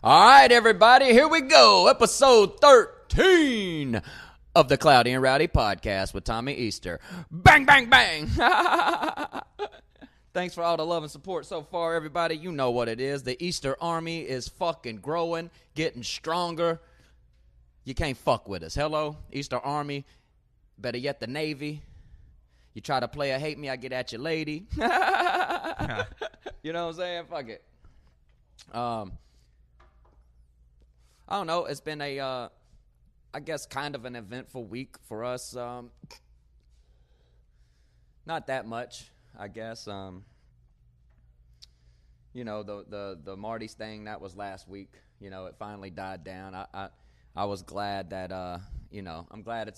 All right, everybody, here we go. Episode 13 of the Cloudy and Rowdy podcast with Tommy Easter. Bang, bang, bang. Thanks for all the love and support so far, everybody. You know what it is. The Easter Army is fucking growing, getting stronger. You can't fuck with us. Hello, Easter Army. Better yet, the Navy. You try to play or hate me, I get at you, lady. You know what I'm saying? Fuck it. I don't know. It's been I guess, kind of an eventful week for us. Not that much, I guess. You know, the Martys thing, that was last week. You know, it finally died down. I was glad that you know, I'm glad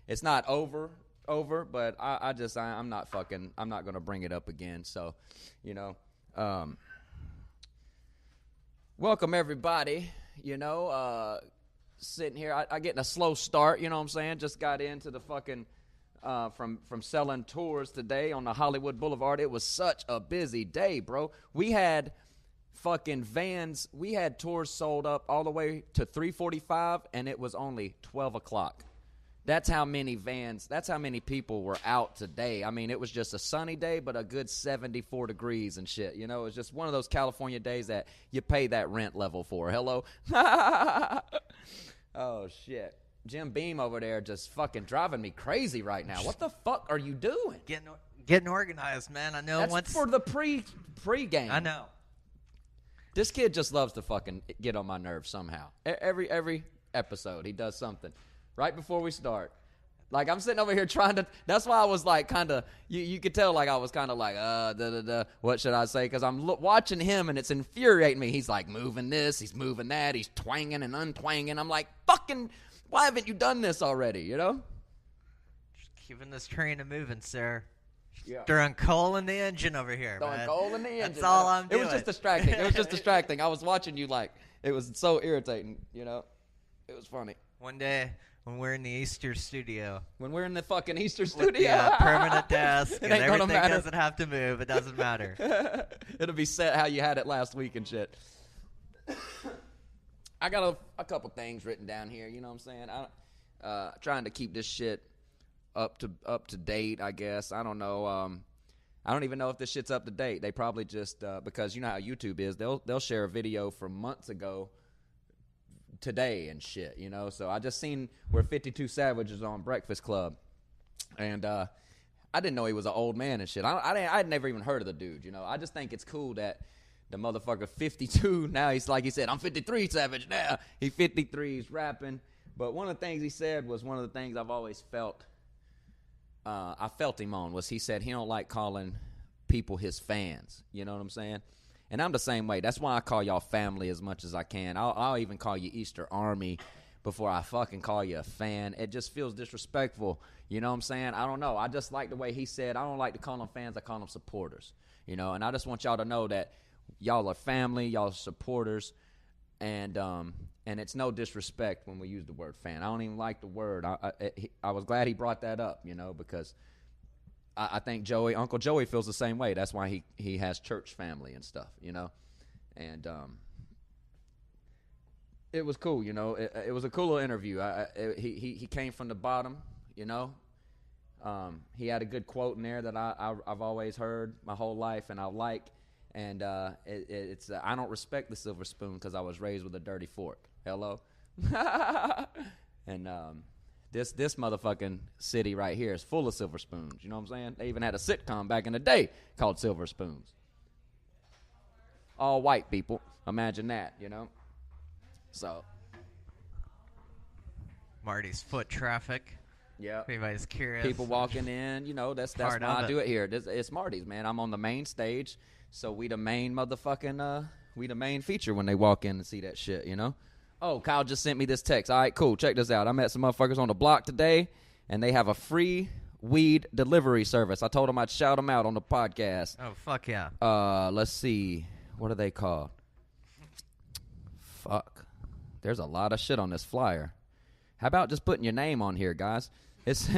it's not over, but I'm not gonna bring it up again. So, you know, welcome everybody. You know, sitting here, I getting a slow start. You know what I'm saying? Just got into the fucking from selling tours today on the Hollywood Boulevard. It was such a busy day, bro. We had fucking vans. We had tours sold up all the way to 3:45, and it was only 12 o'clock. That's how many vans, that's how many people were out today. I mean, it was just a sunny day, but a good 74 degrees and shit. You know, it's just one of those California days that you pay that rent level for. Hello? Oh, shit. Jim Beam over there just fucking driving me crazy right now. What the fuck are you doing? Getting organized, man. I know. That's for the pre-game. I know. This kid just loves to fucking get on my nerves somehow. Every episode, he does something. Right before we start. Like, I'm sitting over here trying to, that's why I was like kind of, you could tell like I was kind of like, what should I say? Because I'm watching him and it's infuriating me. He's like moving this, he's moving that, he's twanging and untwanging. I'm like, fucking, why haven't you done this already, you know? Just keeping this train moving, sir. Yeah. Throwing coal in the engine over here, Throwing man. coal in the engine. That's all I'm doing. It was just distracting. It was just distracting. I was watching you like, it was so irritating, you know? It was funny. One day, when we're in the Easter studio. When we're in the fucking Easter studio. With the permanent desk and everything matter. doesn't have to move. It doesn't matter. It'll be set how you had it last week and shit. I got a couple things written down here, you know what I'm saying? Trying to keep this shit up to date, I guess. I don't know. I don't even know if this shit's up to date. They probably just because you know how YouTube is. They'll share a video from months ago today and shit, you know. So I just seen where 52 Savage is on Breakfast Club, and I didn't know he was an old man and shit. I'd never even heard of the dude, you know. I just think it's cool that the motherfucker 52 now. He's like he said, I'm 53 Savage now. He 53, he's rapping. But one of the things he said was one of the things I've always felt. I felt him on was he said he don't like calling people his fans. You know what I'm saying? And I'm the same way. That's why I call y'all family as much as I can. I'll even call you Easter Army before I fucking call you a fan. It just feels disrespectful. You know what I'm saying? I don't know. I just like the way he said, I don't like to call them fans. I call them supporters. You know, and I just want y'all to know that y'all are family, y'all are supporters, and it's no disrespect when we use the word fan. I don't even like the word. I was glad he brought that up, you know, because I think Uncle Joey feels the same way. That's why he has church family and stuff, you know. And it was cool, you know. It was a cool little interview. He came from the bottom, you know. He had a good quote in there that I've always heard my whole life and I like. And it's I don't respect the silver spoon because I was raised with a dirty fork. Hello. And This motherfucking city right here is full of silver spoons. You know what I'm saying? They even had a sitcom back in the day called Silver Spoons. All white people. Imagine that, you know? So. Marty's foot traffic. Yeah. Everybody's curious. People walking in, you know, that's why I do it here. It's Marty's, man. I'm on the main stage, so we the main motherfucking, we the main feature when they walk in and see that shit, you know? Oh, Kyle just sent me this text. All right, cool. Check this out. I met some motherfuckers on the block today, and they have a free weed delivery service. I told them I'd shout them out on the podcast. Oh, fuck yeah. Let's see. What are they called? Fuck. There's a lot of shit on this flyer. How about just putting your name on here, guys? It's,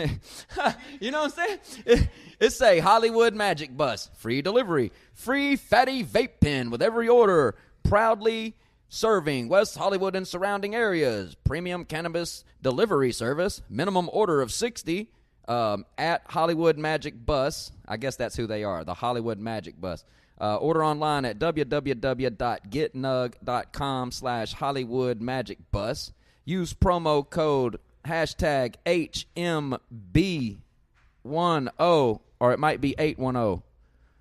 you know what I'm saying? It's a Hollywood Magic Bus. Free delivery. Free fatty vape pen with every order. Proudly serving West Hollywood and surrounding areas. Premium cannabis delivery service. Minimum order of 60 at Hollywood Magic Bus. I guess that's who they are, the Hollywood Magic Bus. Order online at www.getnug.com/Hollywood Magic Bus. Use promo code hashtag HMB10, or it might be 810,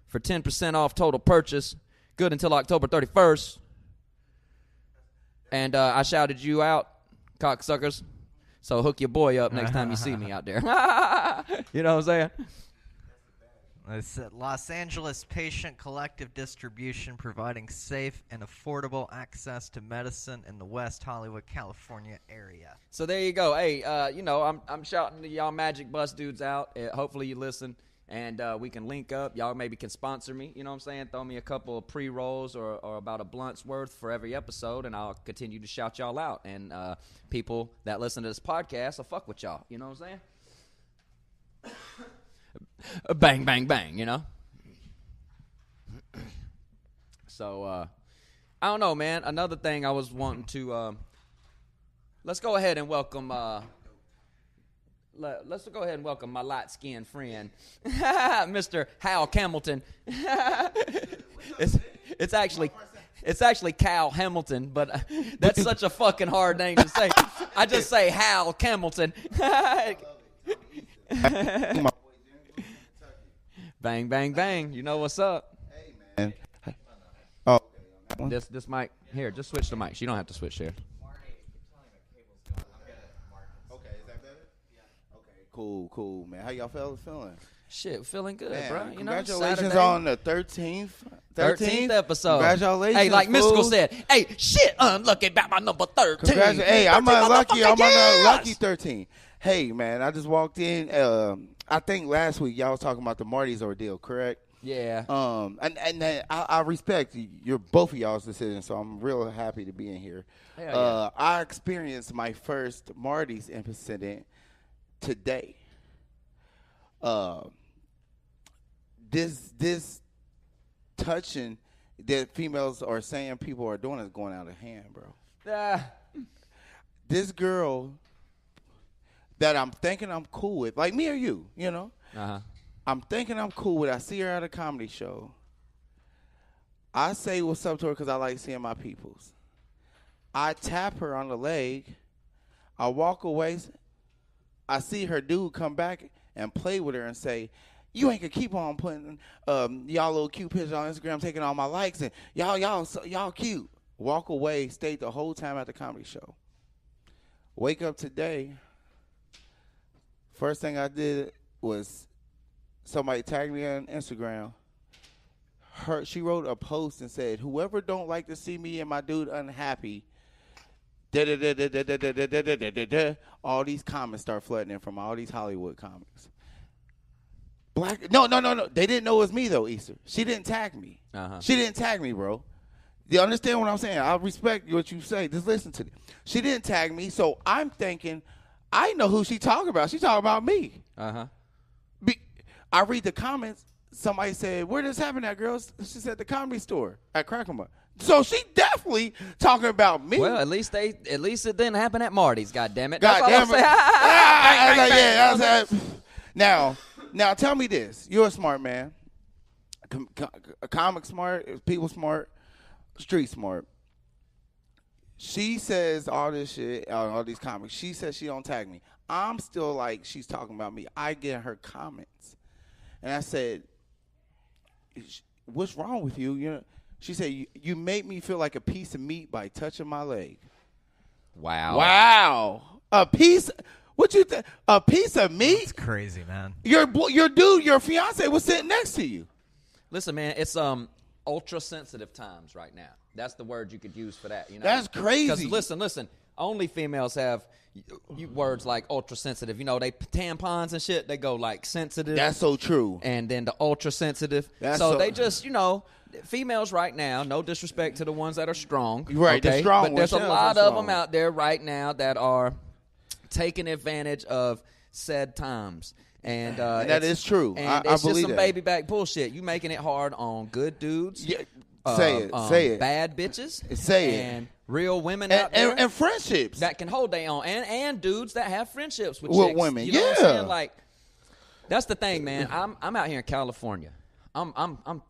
for 10% off total purchase. Good until October 31st. And I shouted you out, cocksuckers. So hook your boy up next time you see me out there. You know what I'm saying? It's Los Angeles Patient Collective Distribution, providing safe and affordable access to medicine in the West Hollywood, California area. So there you go. Hey, I'm shouting to y'all Magic Bus dudes out. Hopefully you listen, and we can link up. Y'all maybe can sponsor me. You know what I'm saying? Throw me a couple of pre-rolls or about a blunt's worth for every episode, and I'll continue to shout y'all out. And people that listen to this podcast will fuck with y'all. You know what I'm saying? Bang, bang, bang, you know? So, I don't know, man. Another thing I was wanting to, let's go ahead and welcome, let's go ahead and welcome my light-skinned friend, Mr. Kal Hamilton. It's actually Kal Hamilton, but that's such a fucking hard name to say. I just say Kal Hamilton. Bang, bang, bang. You know what's up. Hey, man. Oh. This mic. Here, just switch the mics. You don't have to switch here. Okay, is that better? Yeah. Okay, cool, man. How y'all fellas feeling? Shit, feeling good, Man, bro. You congratulations know, Saturday, on the 13th. 13th episode. Congratulations. Hey, like Mystical fools. said, hey, shit, unlucky about my number 13. Hey, I'm unlucky. I'm yes! unlucky 13. Hey, man, I just walked in. I think last week y'all was talking about the Martys ordeal, correct? Yeah. And I respect your both of y'all's decision, so I'm real happy to be in here. Yeah. I experienced my first Martys incident today. This touching that females are saying people are doing is going out of hand, bro. This girl that I'm thinking I'm cool with, like me or you, you know? Uh-huh. I'm thinking I'm cool with. I see her at a comedy show. I say what's up to her because I like seeing my peoples. I tap her on the leg. I walk away. I see her dude come back and play with her and say, you ain't gonna keep on putting y'all little cute pictures on Instagram, taking all my likes, and y'all cute. Walk away, stayed the whole time at the comedy show. Wake up today. First thing I did was somebody tagged me on Instagram. She wrote a post and said, whoever don't like to see me and my dude unhappy, all these comments start flooding in from all these Hollywood comics. No. They didn't know it was me, though, Easter. She didn't tag me. Uh-huh. She didn't tag me, bro. You understand what I'm saying? I respect what you say. Just listen to it. She didn't tag me, so I'm thinking, I know who she talking about. She talking about me. Uh-huh. I read the comments. Somebody said, where this happen at, girls? She said the comedy store at Crackerma. So she definitely talking about me. Well, at least it didn't happen at Marty's, goddammit. God damn it. Now tell me this. You're a smart man. A comic smart, people smart, street smart. She says all this shit, all these comics. She says she don't tag me. I'm still like, she's talking about me. I get her comments. And I said, what's wrong with you? You know, she said, you make me feel like a piece of meat by touching my leg. Wow. A piece, what you think? A piece of meat? That's crazy, man. Your dude, your fiance was sitting next to you. Listen, man, it's ultra sensitive times right now. That's the word you could use for that. You know, that's crazy. Because listen, only females have words like ultra sensitive. You know, they tampons and shit. They go like sensitive. That's so true. And then the ultra sensitive. So they just, you know, females right now. No disrespect to the ones that are strong. Right, okay? the strong But there's ones. a lot of them out there right now that are taking advantage of said times. And that is true. And I it's just believe some that. baby back bullshit. You making it hard on good dudes. Yeah, say it. Bad bitches. Say it. And real women out there and friendships that can hold their own, and dudes that have friendships with with chicks. women. You know yeah, what I'm saying? Like, that's the thing, man. I'm out here in California. I'm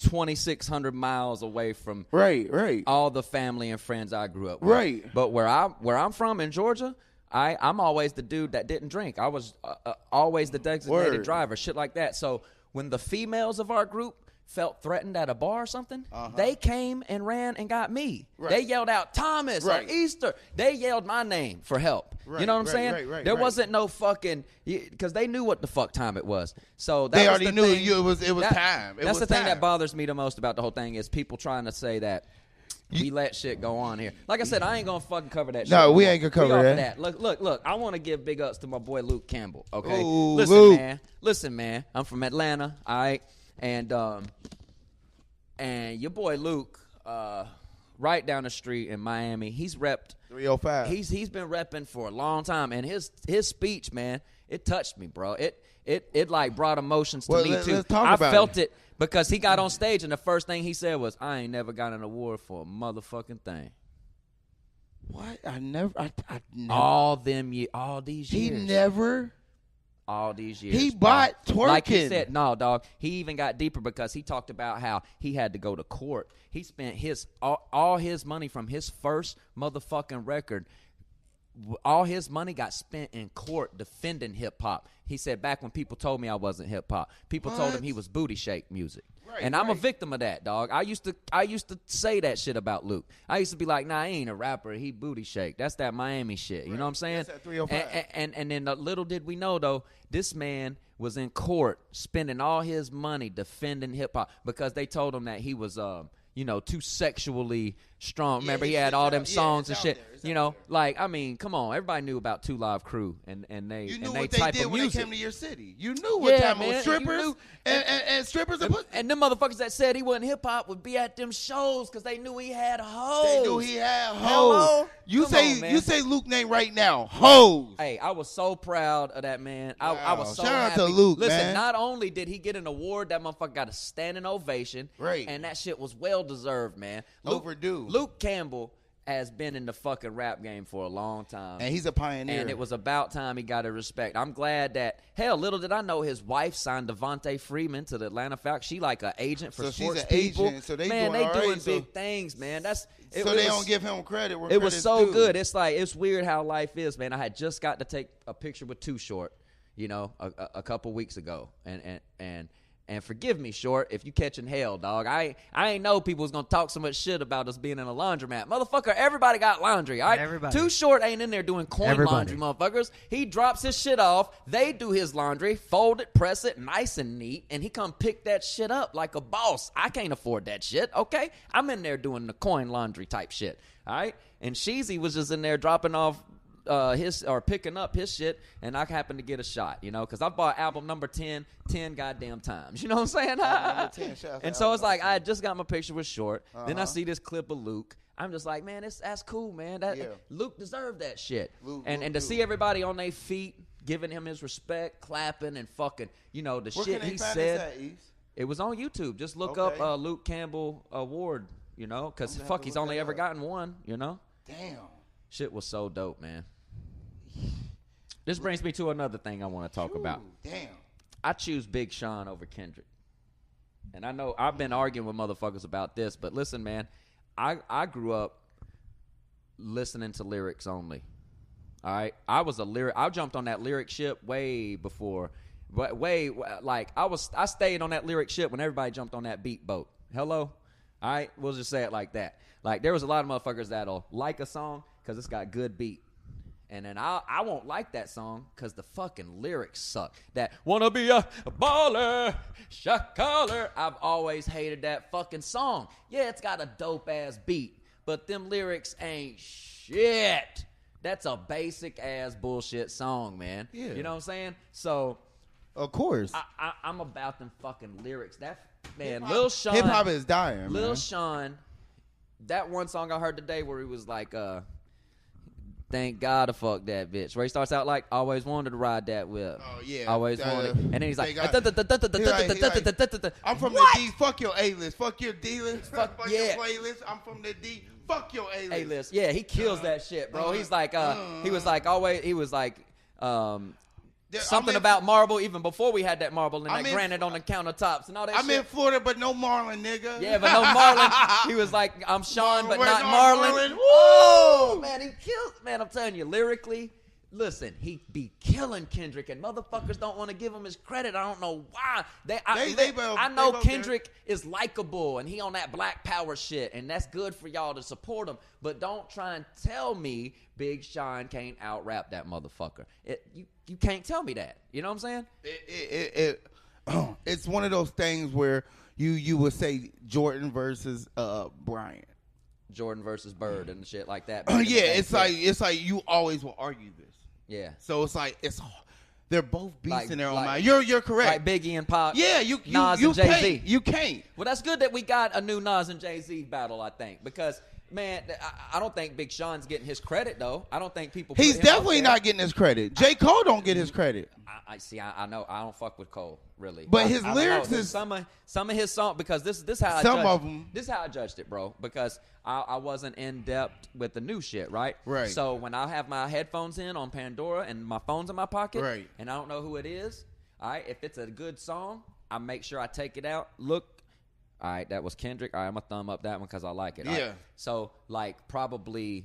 2,600 miles away from right all the family and friends I grew up with. Right. But where I'm from in Georgia, I'm always the dude that didn't drink. I was always the designated driver, shit like that. So when the females of our group felt threatened at a bar or something, they came and ran and got me. Right. They yelled out Thomas or Easter. They yelled my name for help. Right. You know what I'm saying? There wasn't no fucking, because they knew what the fuck time it was. So that they was already knew it was time. That's the thing that bothers me the most about the whole thing is people trying to say that we let shit go on here. Like I said, I ain't gonna fucking cover that shit. No, we ain't gonna cover that. Look. I want to give big ups to my boy Luke Campbell. Okay, ooh, listen, man. I'm from Atlanta. All right, and your boy Luke, right down the street in Miami, he's repped 305. He's been repping for a long time, and his speech, man, it touched me, bro. It like brought emotions to me too. I felt it because he got on stage, and the first thing he said was, "I ain't never got an award for a motherfucking thing." What? I never. All these years. He never. All these years. He bought twerking. Like he said, no, dog. He even got deeper because he talked about how he had to go to court. He spent all his money from his first motherfucking record. All his money got spent in court defending hip-hop. He said back when people told me I wasn't hip-hop, people told him he was booty shake music. Right, and I'm a victim of that, dog. I used to say that shit about Luke. I used to be like, nah, he ain't a rapper. He booty shake. That's that Miami shit. You know what I'm saying? That's that 305. And then little did we know, though, this man was in court spending all his money defending hip-hop because they told him that he was too sexually strong. Remember, he had all them songs and shit. Like, I mean, come on. Everybody knew about 2 Live Crew and they you knew and they what type they did of when music. they came to your city. You knew what time it was. Strippers and strippers and them motherfuckers that said he wasn't hip hop would be at them shows because they knew he had hoes. They knew he had hoes. Hello? You say Luke name right now. Hoes. Hey, I was so proud of that man. Wow. I was so Shout happy. out to Luke, Listen, man. Not only did he get an award, that motherfucker got a standing ovation. Right. And that shit was well deserved, man. Overdue. Luke Campbell has been in the fucking rap game for a long time. And he's a pioneer. And it was about time he got a respect. I'm glad that, hell, little did I know his wife signed Devontae Freeman to the Atlanta Falcons. She like an agent for sports people. Agent, so they doing big things, man. They don't give him credit. It was so good. It's weird how life is, man. I had just got to take a picture with Too Short, a couple weeks ago. And forgive me, Short, if you catching hell, dog. I ain't know people was going to talk so much shit about us being in a laundromat. Motherfucker, everybody got laundry, all right? Everybody. Too Short ain't in there doing coin laundry, motherfuckers. He drops his shit off. They do his laundry, fold it, press it, nice and neat, and he come pick that shit up like a boss. I can't afford that shit, okay? I'm in there doing the coin laundry type shit, all right? And Sheezy was just in there dropping off picking up his shit, and I happened to get a shot, because I bought album number 10 goddamn times. You know what I'm saying? And so it's like I just got my picture with Short. Then I see this clip of Luke. I'm just like, man, that's cool, man. Luke deserved that shit. And to see everybody on their feet giving him his respect, clapping and fucking, the shit he said. It was on YouTube. Just look up Luke Campbell Award, because he's only ever gotten one, Damn. Shit was so dope, man. This brings me to another thing I want to talk about. Damn. I choose Big Sean over Kendrick. And I know I've been arguing with motherfuckers about this, but listen, man, I grew up listening to lyrics only. All right? I jumped on that lyric ship way before. I stayed on that lyric ship when everybody jumped on that beat boat. Hello? All right? We'll just say it like that. Like, there was a lot of motherfuckers that'll like a song because it's got good beat. And then I won't like that song because the fucking lyrics suck. That wanna be a baller, shot caller. I've always hated that fucking song. Yeah, it's got a dope ass beat, but them lyrics ain't shit. That's a basic ass bullshit song, man. Yeah. You know what I'm saying? So, of course, I'm about them fucking lyrics. That man, Lil Sean, hip hop is dying. Lil Sean, that one song I heard today where he was like, thank God to fuck that bitch. Where he starts out like, always wanted to ride that whip. Oh, yeah. Always wanted. And then he's like, I'm from the D. Fuck your A-list. Fuck your D-list. Fuck your playlist. I'm from the D. Fuck your A-list. A-list. Yeah, he kills that shit, bro. He's like, he was like something about marble even before we had that marble and that granite on the countertops and all that shit. I'm in Florida, but no Marlin, nigga. Yeah, but no Marlin. He was like, I'm Sean, but not Marlin. Woo! Oh, man, he killed. Man, I'm telling you, lyrically, listen, he be killing Kendrick, and motherfuckers don't want to give him his credit. I don't know why. I know Kendrick is likable, and he on that Black Power shit, and that's good for y'all to support him. But don't try and tell me Big Sean can't out-rap that motherfucker. You can't tell me that. You know what I'm saying? It's one of those things where you would say Jordan versus Bryant. Jordan versus Bird and shit like that. Yeah, it's like you always will argue this. Yeah. So it's like they're both beasts in their own mind. You're correct. Like Biggie and Pac. Yeah, Nas and Jay-Z. You can't. Well, that's good that we got a new Nas and Jay-Z battle, I think, because man, I don't think Big Sean's getting his credit though. I don't think people. He's definitely not getting his credit. J. Cole don't get his credit. I see. I know. I don't fuck with Cole really. But his lyrics is some of his songs, because this how I judged it, bro. Because I wasn't in depth with the new shit, right? Right. So when I have my headphones in on Pandora and my phone's in my pocket, right, and I don't know who it is, all right. If it's a good song, I make sure I take it out. Look. All right, that was Kendrick. All right, I'm going to thumb up that one because I like it. Yeah. Right? So, like, probably,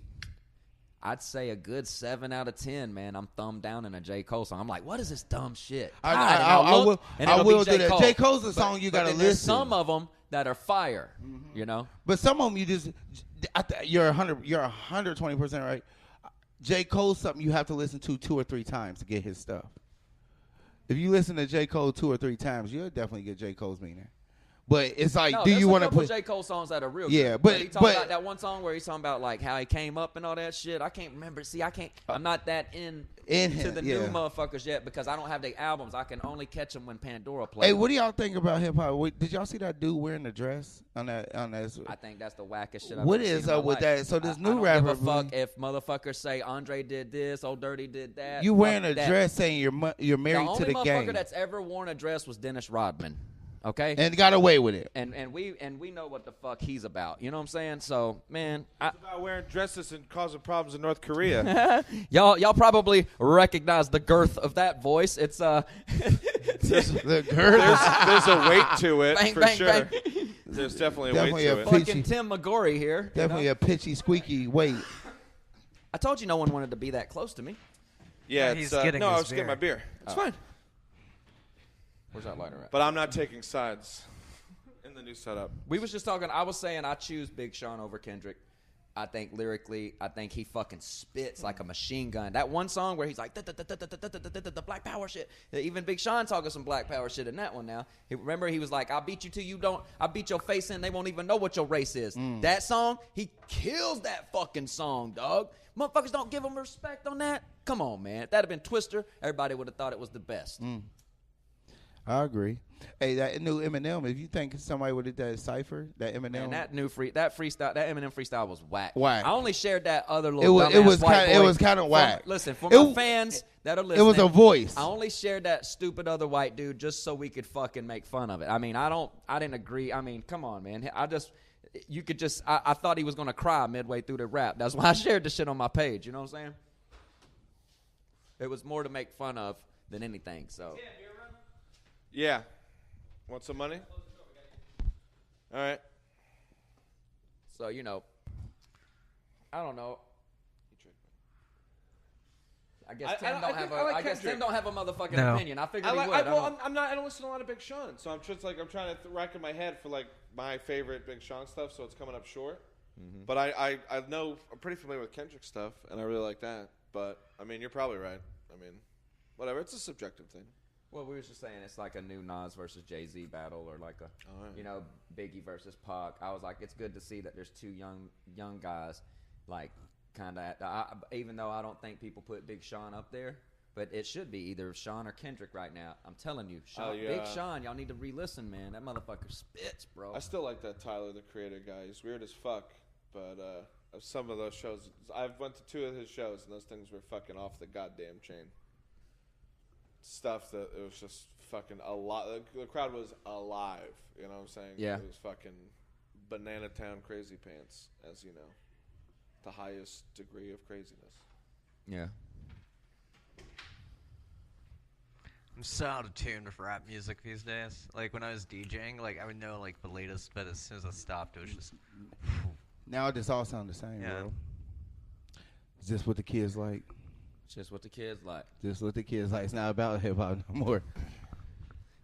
I'd say a good 7 out of 10, man. I'm thumbed down in a J. Cole song. I'm like, what is this dumb shit? I will do that. J. Cole's a song you got to listen. There's some of them that are fire, you know? But some of them you just, you're 120% right. J. Cole's something you have to listen to 2 or 3 times to get his stuff. If you listen to J. Cole 2 or 3 times, you'll definitely get J. Cole's meaning. But it's like, do you want to put J. Cole songs that are real? Yeah, good. but he talking about that one song where he's talking about like how he came up and all that shit. I can't remember. See, I'm not that into the new motherfuckers yet because I don't have the albums. I can only catch them when Pandora plays. Hey, what do y'all think about hip hop? Did y'all see that dude wearing the dress on that? I think that's the wackest shit. What is up with that? So this new rapper, I don't give a fuck if motherfuckers say Andre did this, Old Dirty did that. You wearing a dress saying you're married to the game. The only motherfucker that's ever worn a dress was Dennis Rodman. Okay, and got away with it, and we know what the fuck he's about. You know what I'm saying? So, man, it's about wearing dresses and causing problems in North Korea. y'all probably recognize the girth of that voice. It's there's a weight to it bang, for bang, sure. Bang. There's definitely a weight to it. Fucking Tim McGorry here. Definitely a pitchy, squeaky weight. I told you no one wanted to be that close to me. Yeah, he's getting I his was getting my beer. It's fine. Where's that lighter at? But I'm not taking sides in the new setup. We was just talking. I was saying I choose Big Sean over Kendrick. I think lyrically, I think he fucking spits like a machine gun. That one song where he's like the Black Power shit. Even Big Sean talking some Black Power shit in that one. Now, remember he was like, "I'll beat you till you don't. I'll beat your face in. They won't even know what your race is." That song, he kills that fucking song, dog. Motherfuckers don't give him respect on that. Come on, man. If that'd have been Twister, everybody would have thought it was the best. I agree. Hey, that new Eminem. If you think somebody would have done that cipher, that Eminem, man, that freestyle, that Eminem freestyle was whack. Whack. I only shared that other little. It was kind of whack. Listen, for my fans that are listening, it was a voice. I only shared that stupid other white dude just so we could fucking make fun of it. I mean, I didn't agree. I mean, come on, man. I thought he was gonna cry midway through the rap. That's why I shared the shit on my page. You know what I'm saying? It was more to make fun of than anything. So. Yeah. Want some money? All right. So, you know, I don't know. I guess Tim don't have a motherfucking opinion. I figured he would. I don't listen to a lot of Big Sean, so I'm trying to rack in my head for like my favorite Big Sean stuff, so it's coming up short. Mm-hmm. But I'm pretty familiar with Kendrick stuff, and I really like that. But I mean, you're probably right. I mean, whatever. It's a subjective thing. Well, we were just saying it's like a new Nas versus Jay-Z battle, or like you know, Biggie versus Pac. I was like, it's good to see that there's two young guys, like kind of. Even though I don't think people put Big Sean up there, but it should be either Sean or Kendrick right now. I'm telling you, Big Sean, y'all need to re-listen, man. That motherfucker spits, bro. I still like that Tyler, the Creator guy. He's weird as fuck, but some of those shows, I've went to 2 of his shows, and those things were fucking off the goddamn chain. Stuff that it was just fucking a lot. The crowd was alive. You know what I'm saying? Yeah. It was fucking Banana Town crazy pants, as you know. the highest degree of craziness. Yeah. I'm so out of tune with rap music these days. Like when I was DJing, like I would know like the latest, but as soon as I stopped, it was just. Now it just all sound the same, Yeah. bro. It's just what the kids like. Just what the kids like. Just what the kids like. It's not about hip hop no more.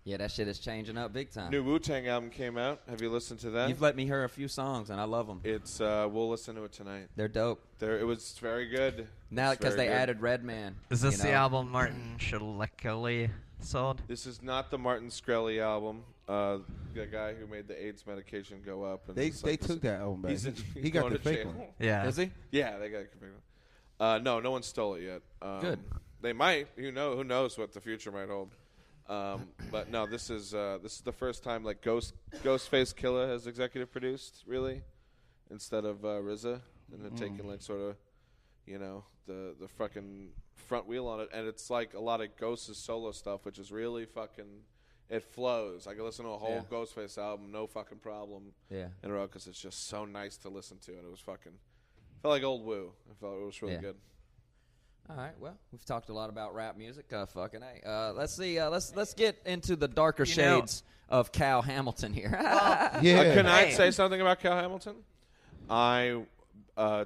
Yeah, that shit is changing up big time. New Wu-Tang album came out. Have you listened to that? You've let me hear a few songs, and I love them. It's we'll listen to it tonight. They're dope. It was very good. Now It's because very they good. added Redman. Is this you the know? album Martin Shkreli sold? This is not the Martin Shkreli album. The guy who made the AIDS medication go up. And They it's like took that album back. He's He got going the to fake jail. one. Yeah. Is he? Yeah, they got a fake one. No one stole it yet. Good. They might. Who knows what the future might hold. But no, this is the first time like Ghostface Killah has executive produced, really, instead of RZA, and they're taking like sort of, the fucking front wheel on it, and it's like a lot of Ghost's solo stuff, which is really fucking. It flows. I can listen to a whole Ghostface album, no fucking problem. Yeah. In a row, because it's just so nice to listen to, and it was fucking. Felt like old Woo. I felt it was really good. All right. Well, we've talked a lot about rap music. Fucking A. Let's see. Let's get into the darker shades of Kal Hamilton here. Yeah. Can I say something about Kal Hamilton? I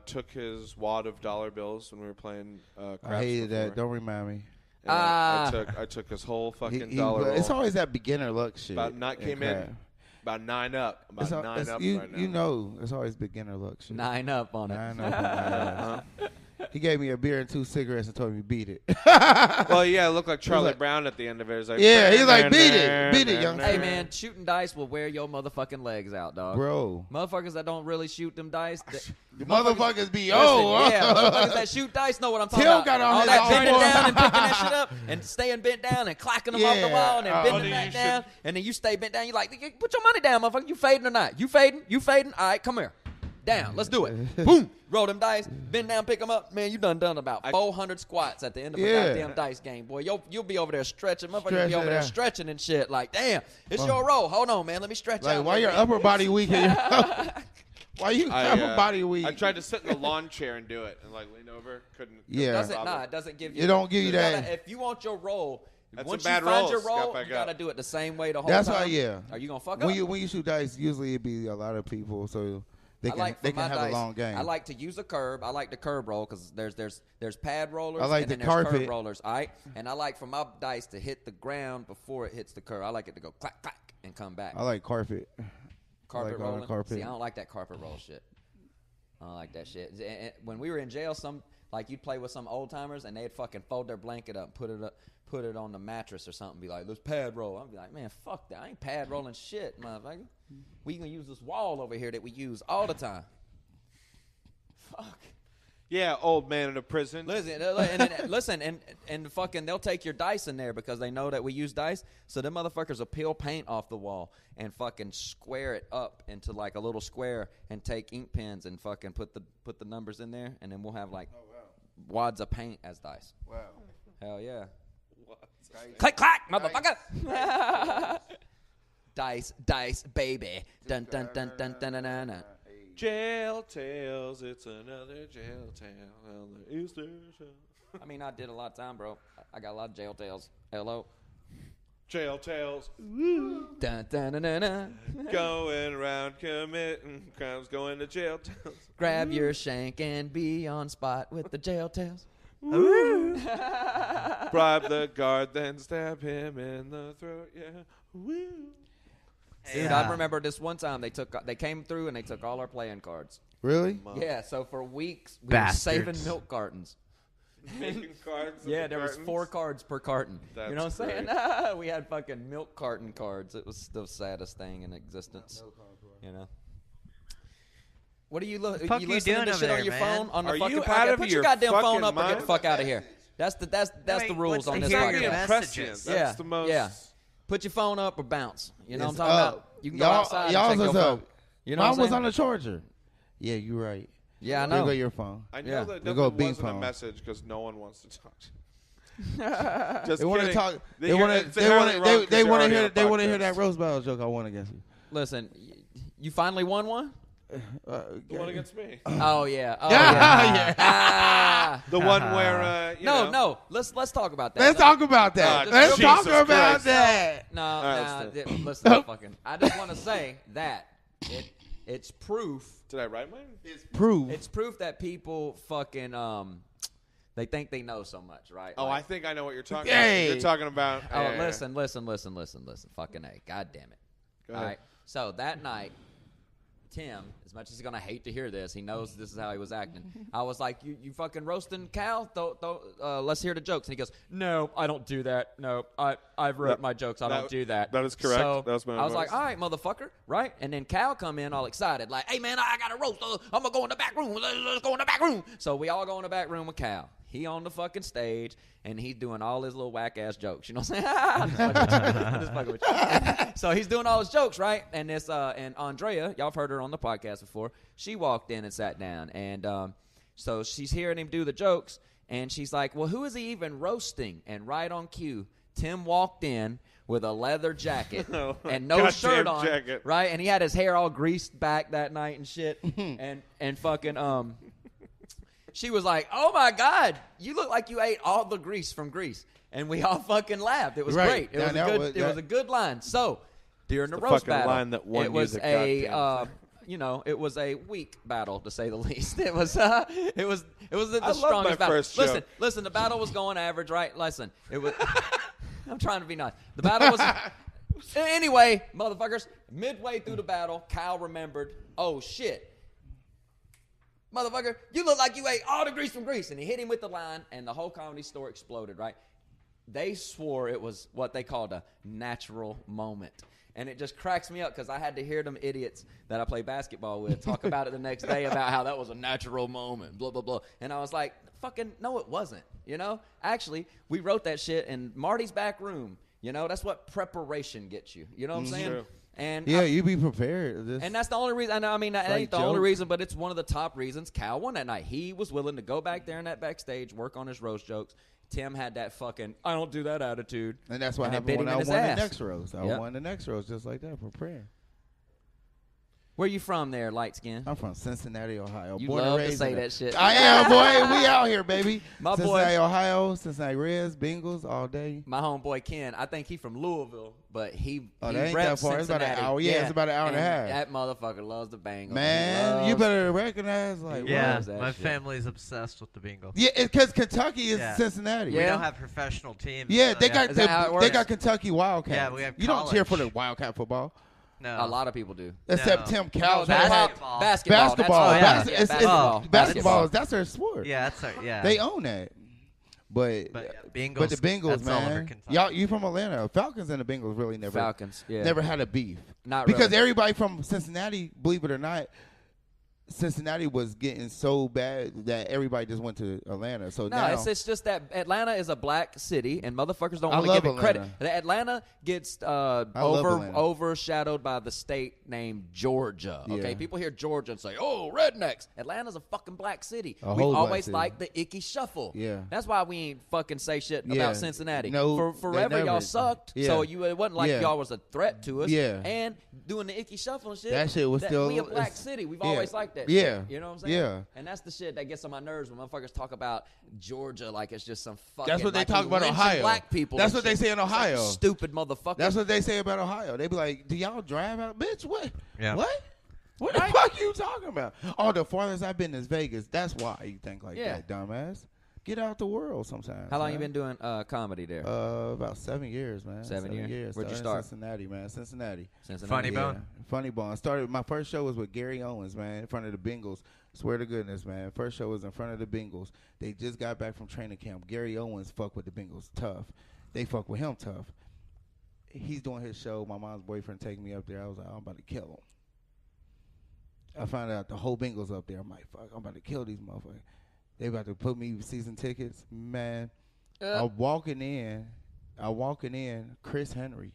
took his wad of dollar bills when we were playing craps I hated before. that. Don't remind me. And I took his whole fucking dollar roll. It's always that beginner luck shit. Came in about 9 up. About 9 up right now. You know, it's always beginner luck shit. 9 up on it. 9 up. He gave me a beer and 2 cigarettes and told me beat it. Well, yeah, it looked like Charlie like- Brown at the end of it. He's like, Yeah, he's like, beat it, young Hey man, shooting dice will wear your motherfucking legs out, dog. Bro. Motherfuckers that don't really shoot them dice. Motherfuckers be Listen, yeah, motherfuckers that shoot dice know what I'm talking Tim about. got on All his that bending elbow. down and picking that shit up and staying bent down and clacking them off the Yeah. wall and then bending Buddy, back you down should- and then you stay bent down. You like, put your money down, motherfucker. You fading or not? You fading? You fading? All right, come here. Down. Let's do it. Boom. Roll them dice. Bend down, pick them up. Man, you done about 400 squats at the end of a goddamn dice game, boy. You'll be over there stretching. Motherfucker, you'll be over there stretching and shit. Like, damn, it's your roll. Hold on, man. Let me stretch Like, out. why your upper body weak? Why you upper body weak? I tried to sit in the lawn chair and do it and like lean over. Couldn't. Yeah. It doesn't give you. It don't give you that. If you want your roll, That's once a bad you find roll, your roll, Scott, you gotta do it the same way the whole That's time. why, yeah. Are you gonna fuck when up? when you shoot dice, usually it be a lot of people, so they can for my have dice, a long game. I like to use a curb. I like the curb roll because there's pad rollers. I like and the then there's carpet. curb rollers. All right, and I like for my dice to hit the ground before it hits the curb. I like it to go clack clack and come back. I like carpet. Carpet like all the rolling. carpet. See, I don't like that carpet roll shit. I don't like that shit. And when we were in jail, you'd play with some old timers and they'd fucking fold their blanket up, put it on the mattress or something. Be like, let's pad roll. I'd be like, man, fuck that. I ain't pad rolling shit, motherfucker. We gonna use this wall over here that we use all the time. Fuck. Yeah, old man in a prison. Listen, and fucking they'll take your dice in there because they know that we use dice. So them motherfuckers will peel paint off the wall and fucking square it up into like a little square and take ink pens and fucking put the numbers in there, and then we'll have like wads of paint as dice. Wow. Hell yeah. Click clack, motherfucker. Dice, baby. Dun dun dun dun dun dun dun. dun. Jail tales, it's another jail tale on the Easter show. I mean, I did a lot of time, bro. I got a lot of jail tales. Hello. Jail tales, Dun dun dun dun dun. going around committing crimes, going to jail tales. Grab your shank and be on spot with the jail tales. Bribe the guard, then stab him in the throat. Yeah. Woo. Dude, I remember this one time they came through and they took all our playing cards. Really? Yeah, so for weeks we Bastards. were saving milk cartons. Making cards. of Yeah, the there was cartons. 4 cards per carton. That's you know what I'm saying? We had fucking milk carton cards. It was the saddest thing in existence. You know. What are you looking? fuck You you listening doing to over shit on there, your man? phone on the Are fucking you podcast? out of Put your your goddamn phone fucking up and get mind? the fuck out of here. That's the Wait, rules what's on the this hearing podcast. messages? Prescient. That's Yeah, the most. yeah. Put your phone up or bounce. You know It's what I'm talking up. about? You can go Y'all- outside y'all's and check is your up. phone. You know Mine what I'm was saying? on the charger. Yeah, you're right. Yeah, I There know. go your phone. I know Yeah. that They go definitely beat wasn't a phone. message because no one wants to talk to you. Just They want to kidding. talk. They You're- want it's to. They inherently want to. wrong 'cause They you're want to already hear. on a They want to hear podcast. that Rose Battle joke I won against you. Listen, you finally won one? The one against me. Oh yeah. Oh Yeah. yeah. The one where No. Let's talk about that. Let's talk about that. Let's Jesus talk about Christ. that. No, right, listen, fucking. I just want to say that it's proof. Did I write mine? It's proof that people fucking they think they know so much, right? Oh, Like, I think I know what you're talking Hey. about. You're talking about. Oh, listen. Fucking A. God damn it. Go All ahead. right. So that night, Tim, as much as he's gonna hate to hear this, he knows this is how he was acting. I was like, "You fucking roasting Kal? Let's hear the jokes." And he goes, "No, I don't do that. No, I've wrote my jokes. I don't do that." That is correct. So That was my I was advice. like, "All right, motherfucker, right?" And then Kal come in all excited, like, "Hey man, I got a roast. I'm gonna go in the back room. Let's go in the back room." So we all go in the back room with Kal. He on the fucking stage, and he's doing all his little whack-ass jokes. You know what I'm saying? I'm just fucking with you. So he's doing all his jokes, right? And and Andrea, y'all have heard her on the podcast before. She walked in and sat down. And so she's hearing him do the jokes, and she's like, well, who is he even roasting? And right on cue, Tim walked in with a leather jacket and no Goddamn shirt on, jacket. right? And he had his hair all greased back that night and shit. and fucking... She was like, "Oh my God, you look like you ate all the grease from Greece," and we all fucking laughed. It was Right. great. It was a good line. So during the roast fucking battle, line that won it you was the a goddamn it was a weak battle to say the least. It was the love strongest my battle. first Listen, joke. listen, the battle was going average, right? Listen, it was. I'm trying to be nice. The battle was. Anyway, motherfuckers, midway through the battle, Kal remembered. Oh shit. Motherfucker, you look like you ate all the grease from Greece. And he hit him with the line, and the whole Comedy Store exploded, right? They swore it was what they called a natural moment. And it just cracks me up because I had to hear them idiots that I play basketball with talk about it the next day about how that was a natural moment, blah, blah, blah. And I was like, fucking, no, it wasn't, you know? Actually, we wrote that shit in Marty's back room. You know, that's what preparation gets you. You know what I'm saying? True. And Yeah, you be prepared. and that's the only reason. I mean, that like ain't the only joke. reason, but it's one of the top reasons Kal won that night. He was willing to go back there in that backstage, work on his roast jokes. Tim had that fucking I don't do that attitude. And that's what And it happened bit when him I in won his the ass. next roast. I Yep. won the next roast just like that for prayer. Where you from there, light skin? I'm from Cincinnati, Ohio. You Born and love to raised say in that shit. I am, boy. We out here, baby. My boy- Cincinnati, Ohio. Cincinnati Reds, Bengals, all day. My homeboy Ken, I think he from Louisville, but he Oh, he that ain't reps that far. It's about an Cincinnati. hour. Yeah, it's about an hour and a half. That motherfucker loves the Bengals. Man, He you loves- better recognize, like, Yeah, loves that my shit. family's obsessed with the Bengals. Yeah, because Kentucky is Yeah. Cincinnati. We Yeah. don't have professional teams. Yeah, so they got Is that how it they works? got Kentucky Wildcats. Yeah, we have You don't cheer for the college. Wildcat football, no. A lot of people do. except No. Tim Cal. Basketball. That's Basketball. yeah. Bas- yeah, it's- basketball. basketball. That's their sport. Yeah, that's our, yeah. They own that. But But yeah, Bengals. but the Bengals, that's all over man, Kentucky. y'all, you from Atlanta? Falcons and the Bengals really never Falcons, yeah. never had a beef. Not Because really. everybody from Cincinnati, believe it or not, Cincinnati was getting so bad that everybody just went to Atlanta. So No, now it's just that Atlanta is a black city, and motherfuckers don't I want to love give it credit. Atlanta. Atlanta gets love Atlanta. overshadowed by the state named Georgia. Okay, Yeah. people hear Georgia and say, "Oh, rednecks." Atlanta's a fucking black city. A We whole black always city. like the icky shuffle. Yeah. that's why we ain't fucking say shit Yeah. about Cincinnati. No, For they forever y'all never- sucked. Yeah. So it wasn't like Yeah. y'all was a threat to us. Yeah. and doing the icky shuffle and shit. That shit was still- we a black it's- city. We've yeah. always liked that. Yeah. shit. You know what I'm saying? Yeah. And that's the shit that gets on my nerves when motherfuckers talk about Georgia like it's just some fucking. That's what they like talk we about lynching Ohio. Black people. That's and what they shit. say in It's like, Ohio. stupid motherfucker. that's what they say about Ohio. They be like, "Do y'all drive out, bitch? What? Yeah. What? What the fuck you talking about? Oh, the farthest I've been is Vegas. That's why you think like Yeah. that, dumbass. Get out the world sometimes. How long you man. been doing comedy there? About 7 years, man. 7 years? Where'd you Started in start? Cincinnati, man. Cincinnati. Cincinnati? Funny Yeah. Bone? Funny Bone. Started. My first show was with Gary Owens, man, in front of the Bengals. Swear to goodness, man. First show was in front of the Bengals. They just got back from training camp. Gary Owens fuck with the Bengals tough. They fuck with him tough. He's doing his show. My mom's boyfriend taking me up there. I was like, I'm about to kill him. I found out the whole Bengals up there. I'm like, fuck, I'm about to kill these motherfuckers. They about to put me season tickets. Man, I'm walking in. Chris Henry.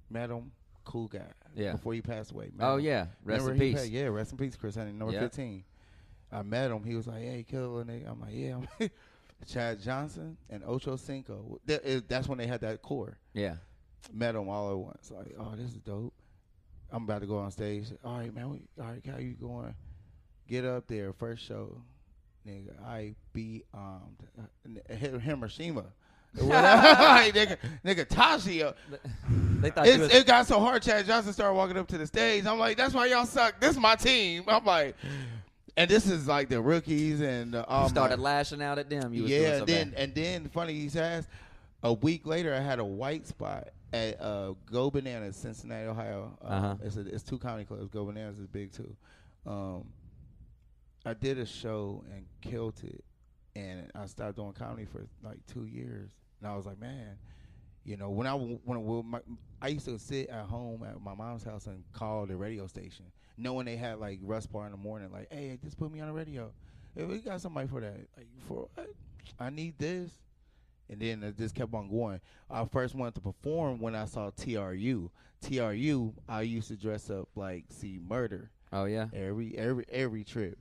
Met him. Cool guy. Yeah. Before he passed away. Met Oh him. yeah, rest Remember in he peace. yeah, rest in peace, Chris Henry, number Yeah. 15. I met him. He was like, hey, kill a nigga. I'm like, yeah. Chad Johnson and Ocho Cinco. That's when they had that core. Yeah. Met them all at once. Like, oh, this is dope. I'm about to go on stage. All right, man. All right, how you going? Get up there. First show. Nigga, I be Hiroshima. Like, nigga Tashi. They thought It got so hard. Chad Johnson started walking up to the stage. I'm like, that's why y'all suck. This is my team. I'm like, and this is like the rookies and you started lashing out at them. You was doing so bad. And then funny he says, a week later I had a white spot at Go Bananas, Cincinnati, Ohio. It's 2 comedy clubs. Go Bananas is big too. I did a show and killed it, and I started doing comedy for like 2 years. And I was like, man, you know, when I used to sit at home at my mom's house and call the radio station, knowing they had like Russ Bar in the morning, like, hey, just put me on the radio. Hey, we got somebody for that. Like, for what? I need this. And then it just kept on going. I first wanted to perform when I saw TRU. TRU, I used to dress up like see Murder. Oh yeah. Every trip.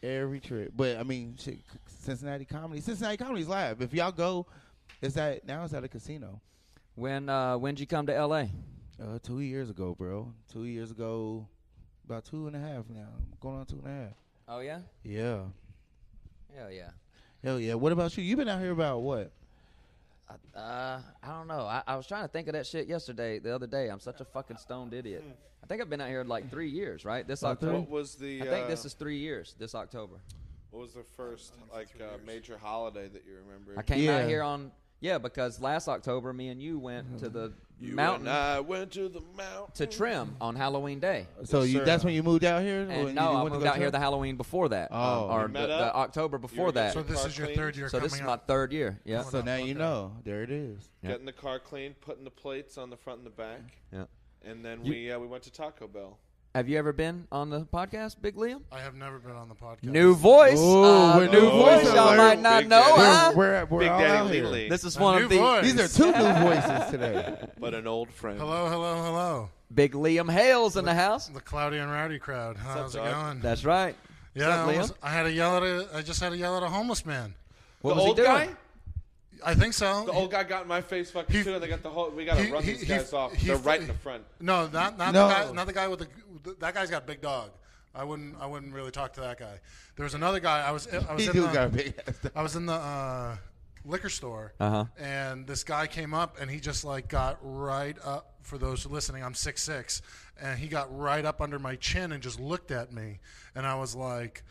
Every trip. But I mean, shit, Cincinnati Comedy's live. If y'all go, it's at a casino. When'd you come to LA? 2 years ago, bro. 2 years ago, about 2.5 now. Going on 2.5. Oh yeah. Yeah. Hell yeah. What about you? You been out here about what? I don't know. I was trying to think of that shit the other day. I'm such a fucking stoned idiot. I think I've been out here like 3 years, right? This October. What was the? I think this is 3 years. This October. What was the first major holiday that you remember? I came out here because last October me and you went to the mountain. And I went to the mountain to Trim on Halloween Day. So that's when you moved out here? And I moved out here the Halloween before that. Oh, or the October before that. So this is your third year. So this is my third year. Yeah. So now you know. There it is. Getting the car cleaned, putting the plates on the front and the back. Yeah. And then we went to Taco Bell. Have you ever been on the podcast, Big Liam? I have never been on the podcast. New voice. New voice. Y'all might not know. We're Big all Daddy out here. Lee. This is one of the. voice. These are 2 new voices today. But an old friend. Hello. Big Liam Hales in the house. The Cloudy and Rowdy crowd. How's it going? That's right. Yeah, What's up, Liam? I just had to yell at a homeless man. What the was old he doing? guy? I think so. The old guy got in my face fucking too, and they got we got to run these guys off. They're right in the front. No, not the guy with that guy's got a big dog. I wouldn't really talk to that guy. There was another guy. I was in the liquor store, and this guy came up, and he just like got right up. For those listening, I'm 6'6", and he got right up under my chin and just looked at me, and I was like,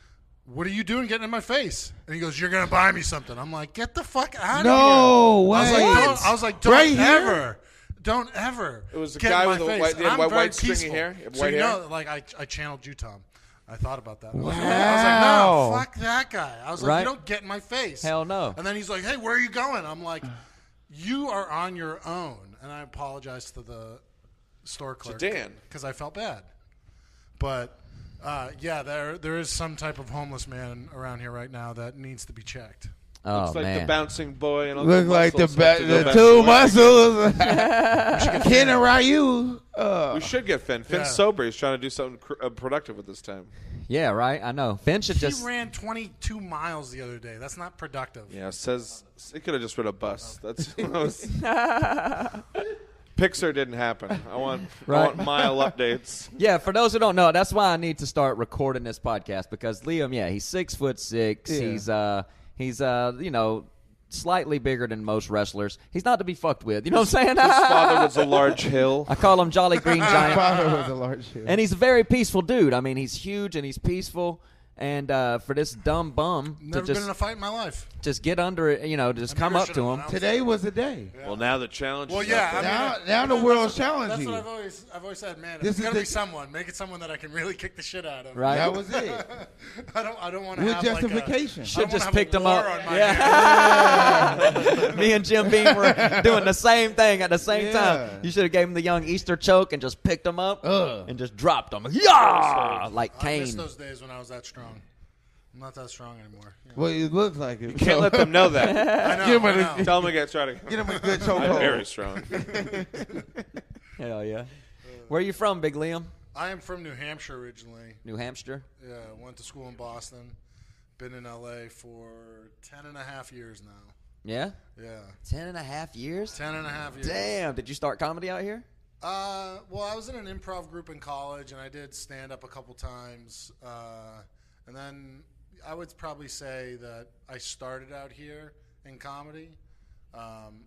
what are you doing getting in my face? And he goes, you're going to buy me something. I'm like, get the fuck out of here. No way. I was like, don't right ever. Here? Don't ever. It was a get guy in with my a face. white stringy hair. So you know, like I channeled you, Tom. I thought about that. Wow. I was like, no, fuck that guy. I was like, you don't get in my face. Hell no. And then he's like, hey, where are you going? I'm like, you are on your own. And I apologized to the store clerk. To Dan. Because I felt bad. But, there is some type of homeless man around here right now that needs to be checked. Oh, Looks like man. the bouncing boy. And Look like the 2 muscles. Ken and Ryu. We should get Finn. Finn's sober. He's trying to do something productive at this time. Yeah, right. I know. Finn should He ran 22 miles the other day. That's not productive. Yeah, says he could have just rid a bus. That's what I was. Pixar didn't happen. I want mile updates. Yeah, for those who don't know, that's why I need to start recording this podcast because Liam, he's 6'6". Yeah. He's slightly bigger than most wrestlers. He's not to be fucked with. You know what I'm saying? His father was a large hill. I call him Jolly Green Giant. His father was a large hill. And he's a very peaceful dude. I mean, he's huge and he's peaceful. And for this dumb bum Never been in a fight in my life. Just get under it, just come up to him. Today was the day. Well, now the challenge. Well, is yeah. Now the world's challenging. That's what I've always said, man. This It's is got to the- be someone. Make it someone that I can really kick the shit out of. Right. That was it. I don't want to With have justification. Like Should just have picked a him war up. on my Yeah. Me and Jim Beam were doing the same thing at the same time. You should have gave him the young Easter choke and just picked him up and just dropped him. Yeah, like I miss Kane. those days when I was that strong. I'm not that strong anymore. Well, it looks like it. Can't let them know that. I know. Give him I a- know. Tell them to get started. Get him a good I'm chokehold. very strong. Hell yeah. Where are you from, Big Liam? I am from New Hampshire originally. New Hampshire. Yeah, went to school in Boston. Been in LA for 10 and a half years now. Yeah? Yeah. 10.5 years? 10 and a half years. Damn. Did you start comedy out here? Well, I was in an improv group in college, and I did stand up a couple times. And then I would probably say that I started out here in comedy,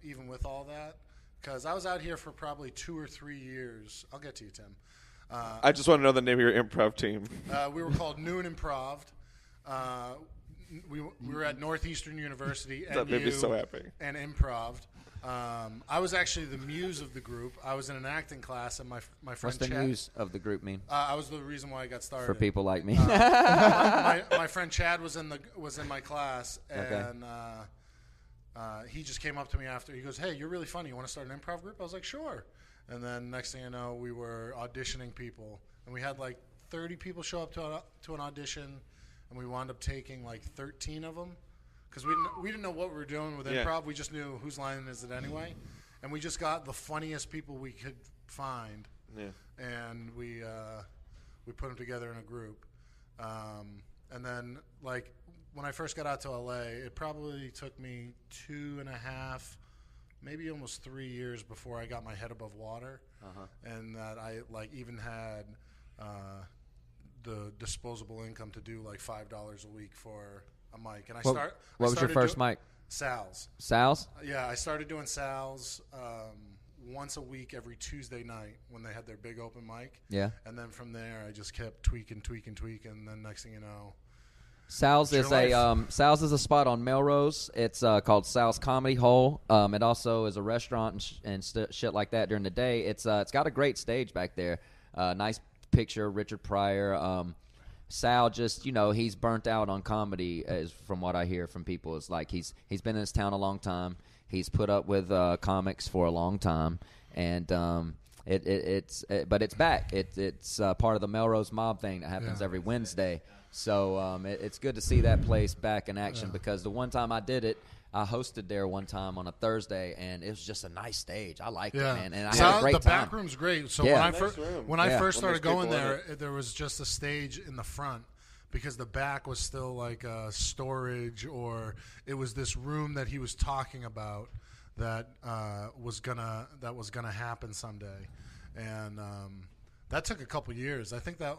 even with all that, because I was out here for probably 2 or 3 years. I'll get to you, Tim. I just want to know the name of your improv team. We were called Noon Improved. We were at Northeastern University. That made me so happy. And Improved. I was actually the muse of the group. I was in an acting class, and my friend What's the Chad, muse of the group mean? I was the reason why I got started. For people like me. My friend Chad was in my class, and he just came up to me after. He goes, "Hey, you're really funny. You want to start an improv group?" I was like, "Sure." And then next thing you know, we were auditioning people, and we had like 30 people show up to an audition, and we wound up taking like 13 of them. Because we didn't know what we were doing with improv. We just knew whose line is it anyway. And we just got the funniest people we could find. Yeah. And we put them together in a group. And then, like, when I first got out to L.A., it probably took me 2.5, maybe almost 3 years before I got my head above water. And that I, like, even had the disposable income to do, like, $5 a week for a mic. And what was your first mic? Sal's. Sal's? Yeah, I started doing Sal's once a week every Tuesday night when they had their big open mic. Yeah. And then from there, I just kept tweaking. And then next thing you know, Sal's is a spot on Melrose. It's called Sal's Comedy Hole. It also is a restaurant and shit like that during the day. It's got a great stage back there. Nice picture, Richard Pryor. Sal just, he's burnt out on comedy, is from what I hear from people. It's like he's been in this town a long time. He's put up with comics for a long time, and but it's back. It's part of the Melrose Mob thing that happens every Wednesday. So it's good to see that place back in action because the one time I did it, I hosted there one time on a Thursday, and it was just a nice stage. I liked it, man, and I had a great time. The back room's great. So when I first started going there was just a stage in the front because the back was still like storage, or it was this room that he was talking about that was gonna happen someday, and that took a couple years. I think that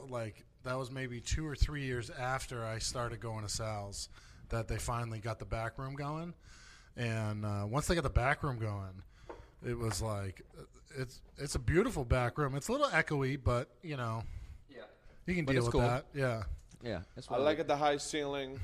was maybe 2 or 3 years after I started going to Sal's that they finally got the back room going. And once they got the back room going, it was like it's a beautiful back room. It's a little echoey, but you can deal with that. Yeah. I like it the high ceiling.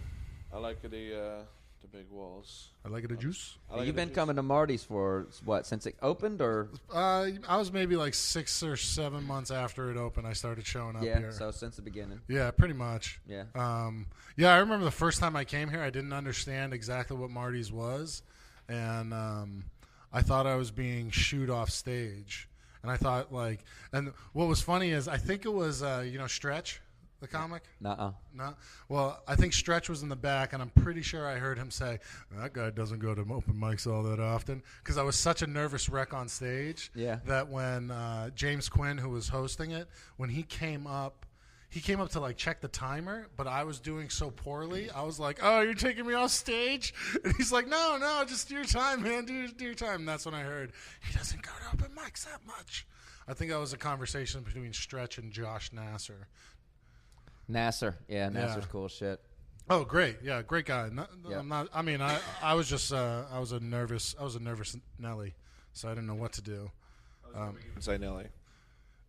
I like it the big walls. I like it the juice. You've been coming to Marty's for what, since it opened, or? I was maybe like 6 or 7 months after it opened. I started showing up here. So since the beginning. Yeah, pretty much. Yeah. I remember the first time I came here, I didn't understand exactly what Marty's was, and I thought I was being shooed off stage, and I thought and what was funny is I think it was Stretch. The comic? Nuh-uh. No. Well, I think Stretch was in the back, and I'm pretty sure I heard him say, "That guy doesn't go to open mics all that often," because I was such a nervous wreck on stage that when James Quinn, who was hosting it, when he came up to check the timer, but I was doing so poorly. I was like, "Oh, you're taking me off stage?" And he's like, "No, just do your time, man. Do your time." And that's when I heard he doesn't go to open mics that much. I think that was a conversation between Stretch and Josh Nasser. Nasser's cool as shit. Oh, great! Yeah, great guy. I'm not. I mean, I was just I was a nervous Nelly, so I didn't know what to do. Say Nelly.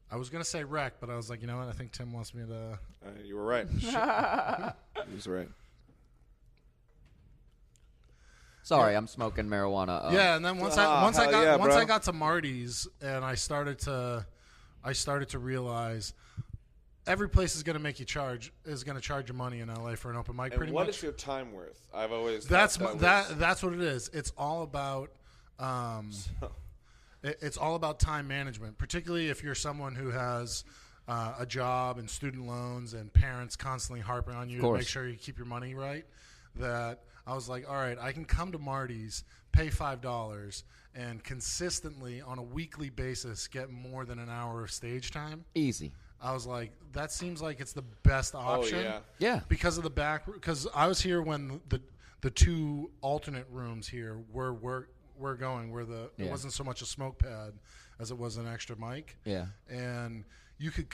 I was gonna say wreck, but I was like, you know what? I think Tim wants me to. You were right. He was right. Sorry, I'm smoking marijuana. And then once I got to Marty's and I started to realize. Every place is going to charge you money in LA for an open mic. And what is your time worth? I've always that's what it is. It's all about it's all about time management, particularly if you're someone who has a job and student loans and parents constantly harping on you to make sure you keep your money right. That I was like, all right, I can come to Marty's, pay $5, and consistently on a weekly basis get more than an hour of stage time. Easy. I was like, that seems like it's the best option. Oh, yeah. Because of the back, because I was here when the two alternate rooms here were we're going, where it wasn't so much a smoke pad as it was an extra mic. Yeah. And you could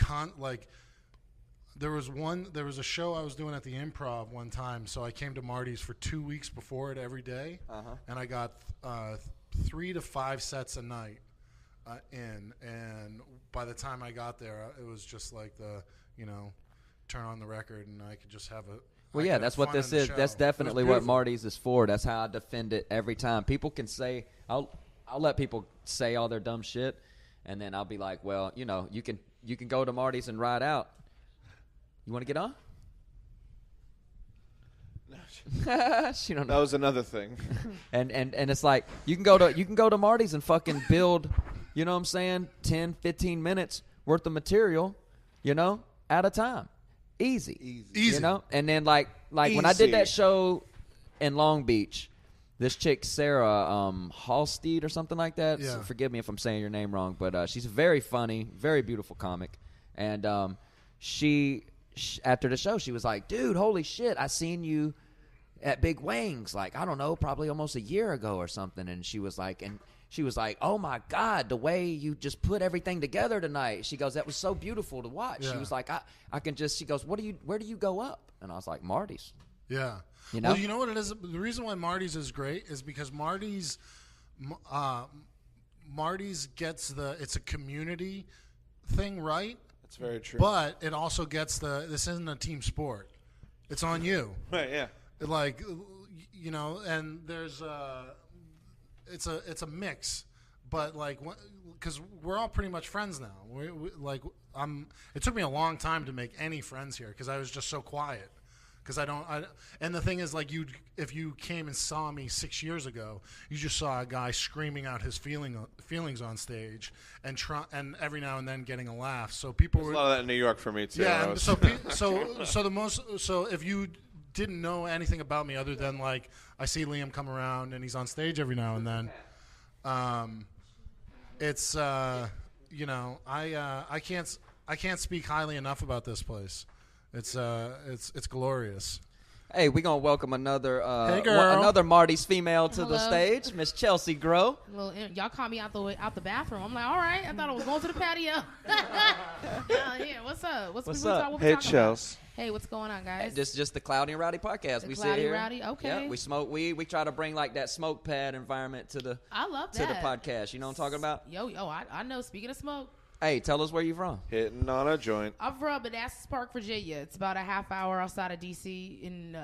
there was a show I was doing at the Improv one time, so I came to Marty's for 2 weeks before it every day, and I got 3 to 5 sets a night in, and by the time I got there, it was just like turn on the record and I could just have a. Well, yeah, that's what this is. That's definitely what Marty's is for. That's how I defend it every time. People can say, I'll let people say all their dumb shit, and then I'll be like, well, you can go to Marty's and ride out. You want to get on? She don't know. That was another thing. and it's like you can go to Marty's and fucking build, you know what I'm saying, 10, 15 minutes worth of material, at a time. Easy. And then like when I did that show in Long Beach, this chick Sarah Halstead or something like that. Yeah. So forgive me if I'm saying your name wrong, but she's very funny, very beautiful comic, and she after the show she was like, dude, holy shit, I seen you at Big Wings, like, I don't know, probably almost a year ago or something. And she was like, oh my God, the way you just put everything together tonight. She goes, that was so beautiful to watch. Yeah. She was like, I can just, she goes, where do you go up? And I was like, Marty's. Yeah. Well, you know what it is? The reason why Marty's is great is because Marty's gets it's a community thing, right? That's very true. But it also gets this isn't a team sport. It's on you. Right, yeah. Like, and there's it's a mix, but like, because we're all pretty much friends now. It took me a long time to make any friends here because I was just so quiet. Because and the thing is, like, if you came and saw me 6 years ago, you just saw a guy screaming out his feelings on stage, and every now and then getting a laugh. So people There's a lot of that in New York for me too. Yeah, so if you didn't know anything about me other than like I see Liam come around and he's on stage every now and then, it's I can't speak highly enough about this place. It's glorious. Hey, we're gonna welcome another another Marty's female to the Hello. stage, Miss Chelse Greaux. Well, y'all called me out the bathroom. I'm like, all right. I thought I was going to the patio. Yeah, what's up? What we Hey, talking about? Chelse. Hey, what's going on, guys? Just the Cloudy and Rowdy podcast. The We sit Cloudy here. Rowdy, okay. Yeah, we smoke weed. We try to bring like that smoke pad environment to the I love to the that. podcast. You know what I'm talking about? Yo, I know. Speaking of smoke, Hey, tell us where you from. Hitting on a joint. I'm from Manassas Park, Virginia. It's about a half hour outside of D.C. And,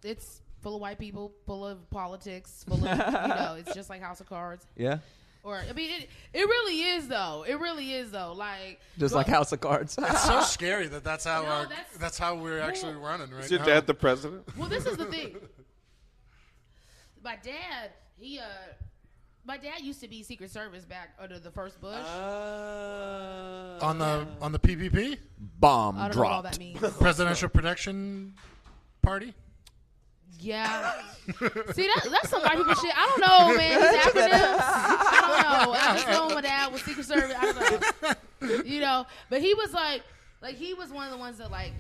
it's full of white people, full of politics, full of, it's just like House of Cards. Yeah. It really is, though. It really is, though. Like, Just like House of Cards. It's so scary that's how No, that's how we're actually running right Is your now. dad the president? well, this is the thing. My dad used to be Secret Service back under the first Bush. on the PPP Bomb I don't know what all dropped. that means. Presidential Protection Party. Yeah. See, that's some white people shit. I don't know, man. These acronyms. I don't know. I just know my dad was Secret Service. I don't know. But he was like he was one of the ones that like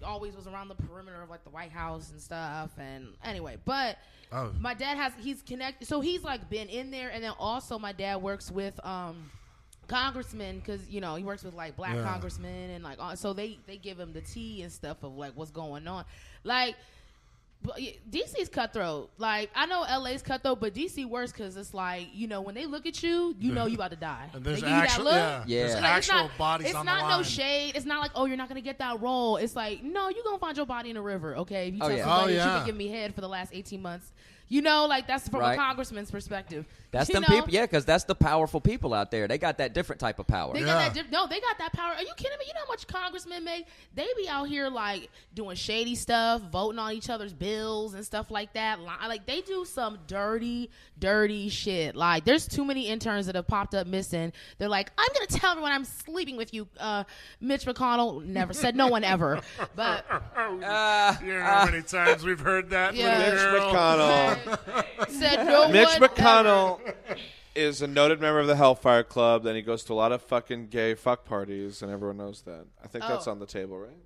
always was around the perimeter of like the White House and stuff. And anyway, but my dad he's connected. So he's like been in there, and then also my dad works with congressmen because he works with like black congressmen and like so they give him the tea and stuff of like what's going on, like. But DC's cutthroat. Like, I know LA's cutthroat, but DC worse because it's like, when they look at you, you about to die. And there's they give you that look. there's Like, actual bodies on the line. It's not no shade. It's not like, oh, you're not going to get that role. It's like, no, you're going to find your body in a river, okay? If you tell somebody that you've been giving me head for the last 18 months. Like, that's from a congressman's perspective. That's them people, because that's the powerful people out there. They got that different type of power. They got that power. Are you kidding me? You know how much congressmen make? They be out here, like, doing shady stuff, voting on each other's bills and stuff like that. Like, they do some dirty, dirty shit. Like, there's too many interns that have popped up missing. They're like, I'm going to tell everyone I'm sleeping with you, Mitch McConnell. Never said no one ever. But you know how many times we've heard that? Yeah. Mitch McConnell. said no Mitch one McConnell is a noted member of the Hellfire Club. Then he goes to a lot of fucking gay fuck parties, and everyone knows that. I think that's on the table, right?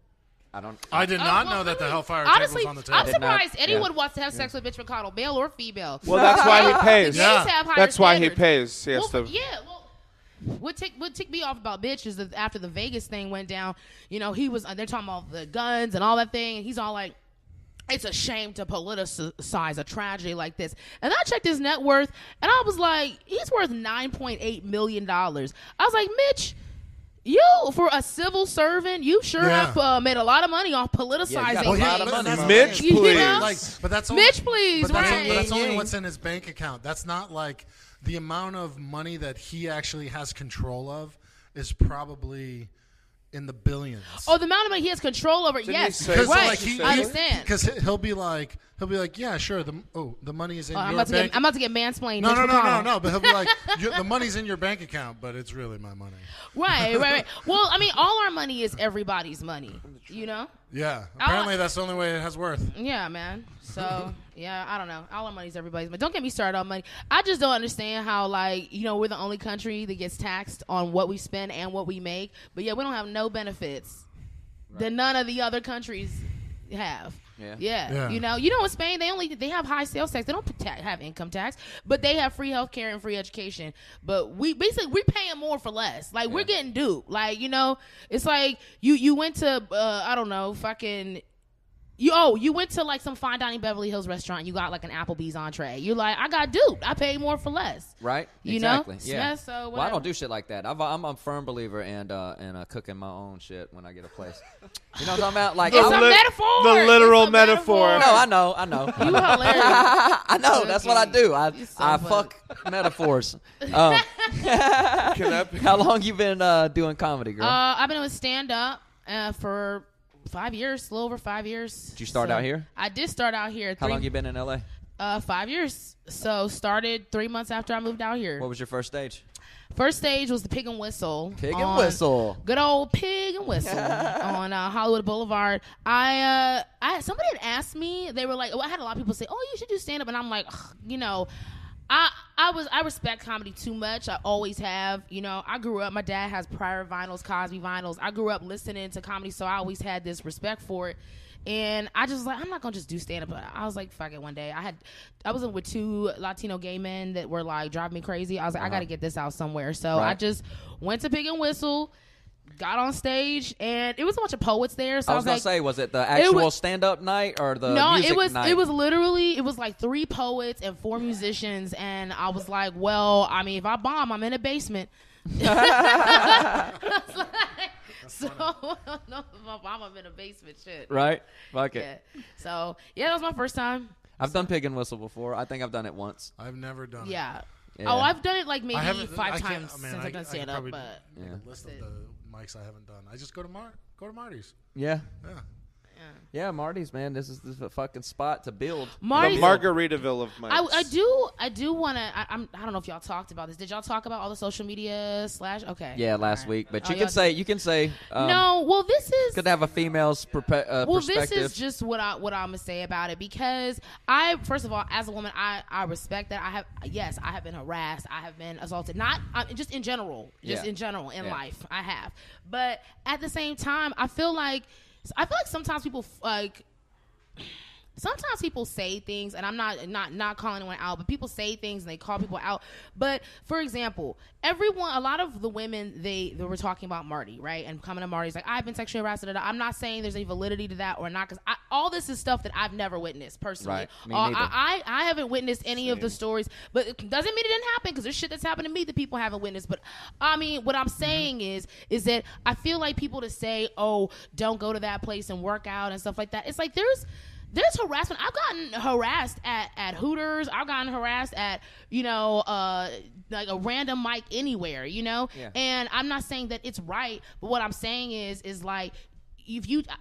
I did not know that the Hellfire honestly, table was on the table. I'm surprised anyone wants to have sex with Mitch McConnell, male or female. Well, that's why he pays. The gays have higher That's why he standards. pays. He has to. Yeah, well, what ticked me off about Mitch is that after the Vegas thing went down, you know, they're talking about the guns and all that thing, and he's all like, it's a shame to politicize a tragedy like this. And I checked his net worth, and I was like, he's worth $9.8 million. I was like, Mitch, you, for a civil servant, you sure have made a lot of money off politicizing a lot of money. Mitch, you please. know? But that's Mitch, please, but that's, right. but that's only what's in his bank account. That's not like the amount of money that he actually has control of is probably in the billions. Oh, the amount of money he has control over, yes, Because, right. like, I understand. Because he'll be like, yeah, sure. The money is in I'm your bank. about to get mansplained. No. But he'll be like, the money's in your bank account, but it's really my money. Right. Well, I mean, all our money is everybody's money, you know? Yeah. Apparently, that's the only way it has worth. Yeah, man. So, yeah, I don't know. All our money's everybody's money. Don't get me started on money. I just don't understand how, like, you know, we're the only country that gets taxed on what we spend and what we make. But, yeah, we don't have no benefits that none of the other countries have. Yeah. You know in Spain they have high sales tax. They don't have income tax, but they have free health care and free education. But we're paying more for less. Like we're getting duped. Like, you know, it's like you went to I don't know, fucking you went to like some fine dining Beverly Hills restaurant. You got like an Applebee's entree. You're like, I got duped. I paid more for less. Right. You exactly. know. Yeah. So well, I don't do shit like that. I'm a firm believer in cooking my own shit when I get a place. You know what I'm talking about? Like it's a metaphor. The literal metaphor. No, I know. You hilarious. I know. That's what I do. I fuck metaphors. How long you been doing comedy, girl? I've been doing stand up for 5 years, a little over 5 years. Did you start out here? I did start out here. How long you been in LA? 5 years. So started 3 months after I moved out here. What was your first stage? First stage was the Pig and Whistle. Pig and Whistle. Good old Pig and Whistle on Hollywood Boulevard. Somebody had asked me. They were like, I had a lot of people say, "Oh, you should do stand up," and I'm like, you know. I respect comedy too much. I always have. You know, I grew up, my dad has Pryor vinyls, Cosby vinyls. I grew up listening to comedy, so I always had this respect for it. And I just was like, I'm not going to just do stand-up. But I was like, fuck it one day. I was with 2 Latino gay men that were like driving me crazy. I was like, I got to get this out somewhere. So I just went to Pig and Whistle, got on stage, and it was a bunch of poets there. So I was going to say, was it the actual stand-up night or the music night? It was literally, it was like 3 poets and 4 musicians. And I was like, well, I mean, if I bomb, I'm in a basement. So no, I'm in a basement. Shit. Right. Fuck it. Yeah. So yeah, that was my first time. I've done Pig and Whistle before. I think I've done it once. I've never done it. Yeah. Oh, I've done it like maybe 5 times I mean, since I've done stand up. But make a list of the mics I haven't done. I just go to Martys. Yeah. Yeah, Martys, man, this is a fucking spot to build. Martys, the Margaritaville of mics. I do want to. I don't know if y'all talked about this. Did y'all talk about all the social media / Okay. Yeah, last week, but you can say. No, well, this is good to have a female's perspective. Well, this is just what I'm gonna say about it, because first of all, as a woman, I respect that. I have been harassed. I have been assaulted. Not just in general, in life. I have, but at the same time, I feel like sometimes people say things, and I'm not calling anyone out, but people say things and they call people out. But for example, a lot of the women they were talking about Marty, right, and coming to Marty's like, I've been sexually harassed. I'm not saying there's any validity to that or not, because all this is stuff that I've never witnessed personally. Right. Me neither. I haven't witnessed any of the stories, but it doesn't mean it didn't happen, because there's shit that's happened to me that people haven't witnessed. But I mean, what I'm saying is that I feel like people to say, oh, don't go to that place and work out and stuff like that. It's like there's harassment. I've gotten harassed at Hooters. I've gotten harassed at, like a random mic anywhere, Yeah. And I'm not saying that it's right, but what I'm saying is like,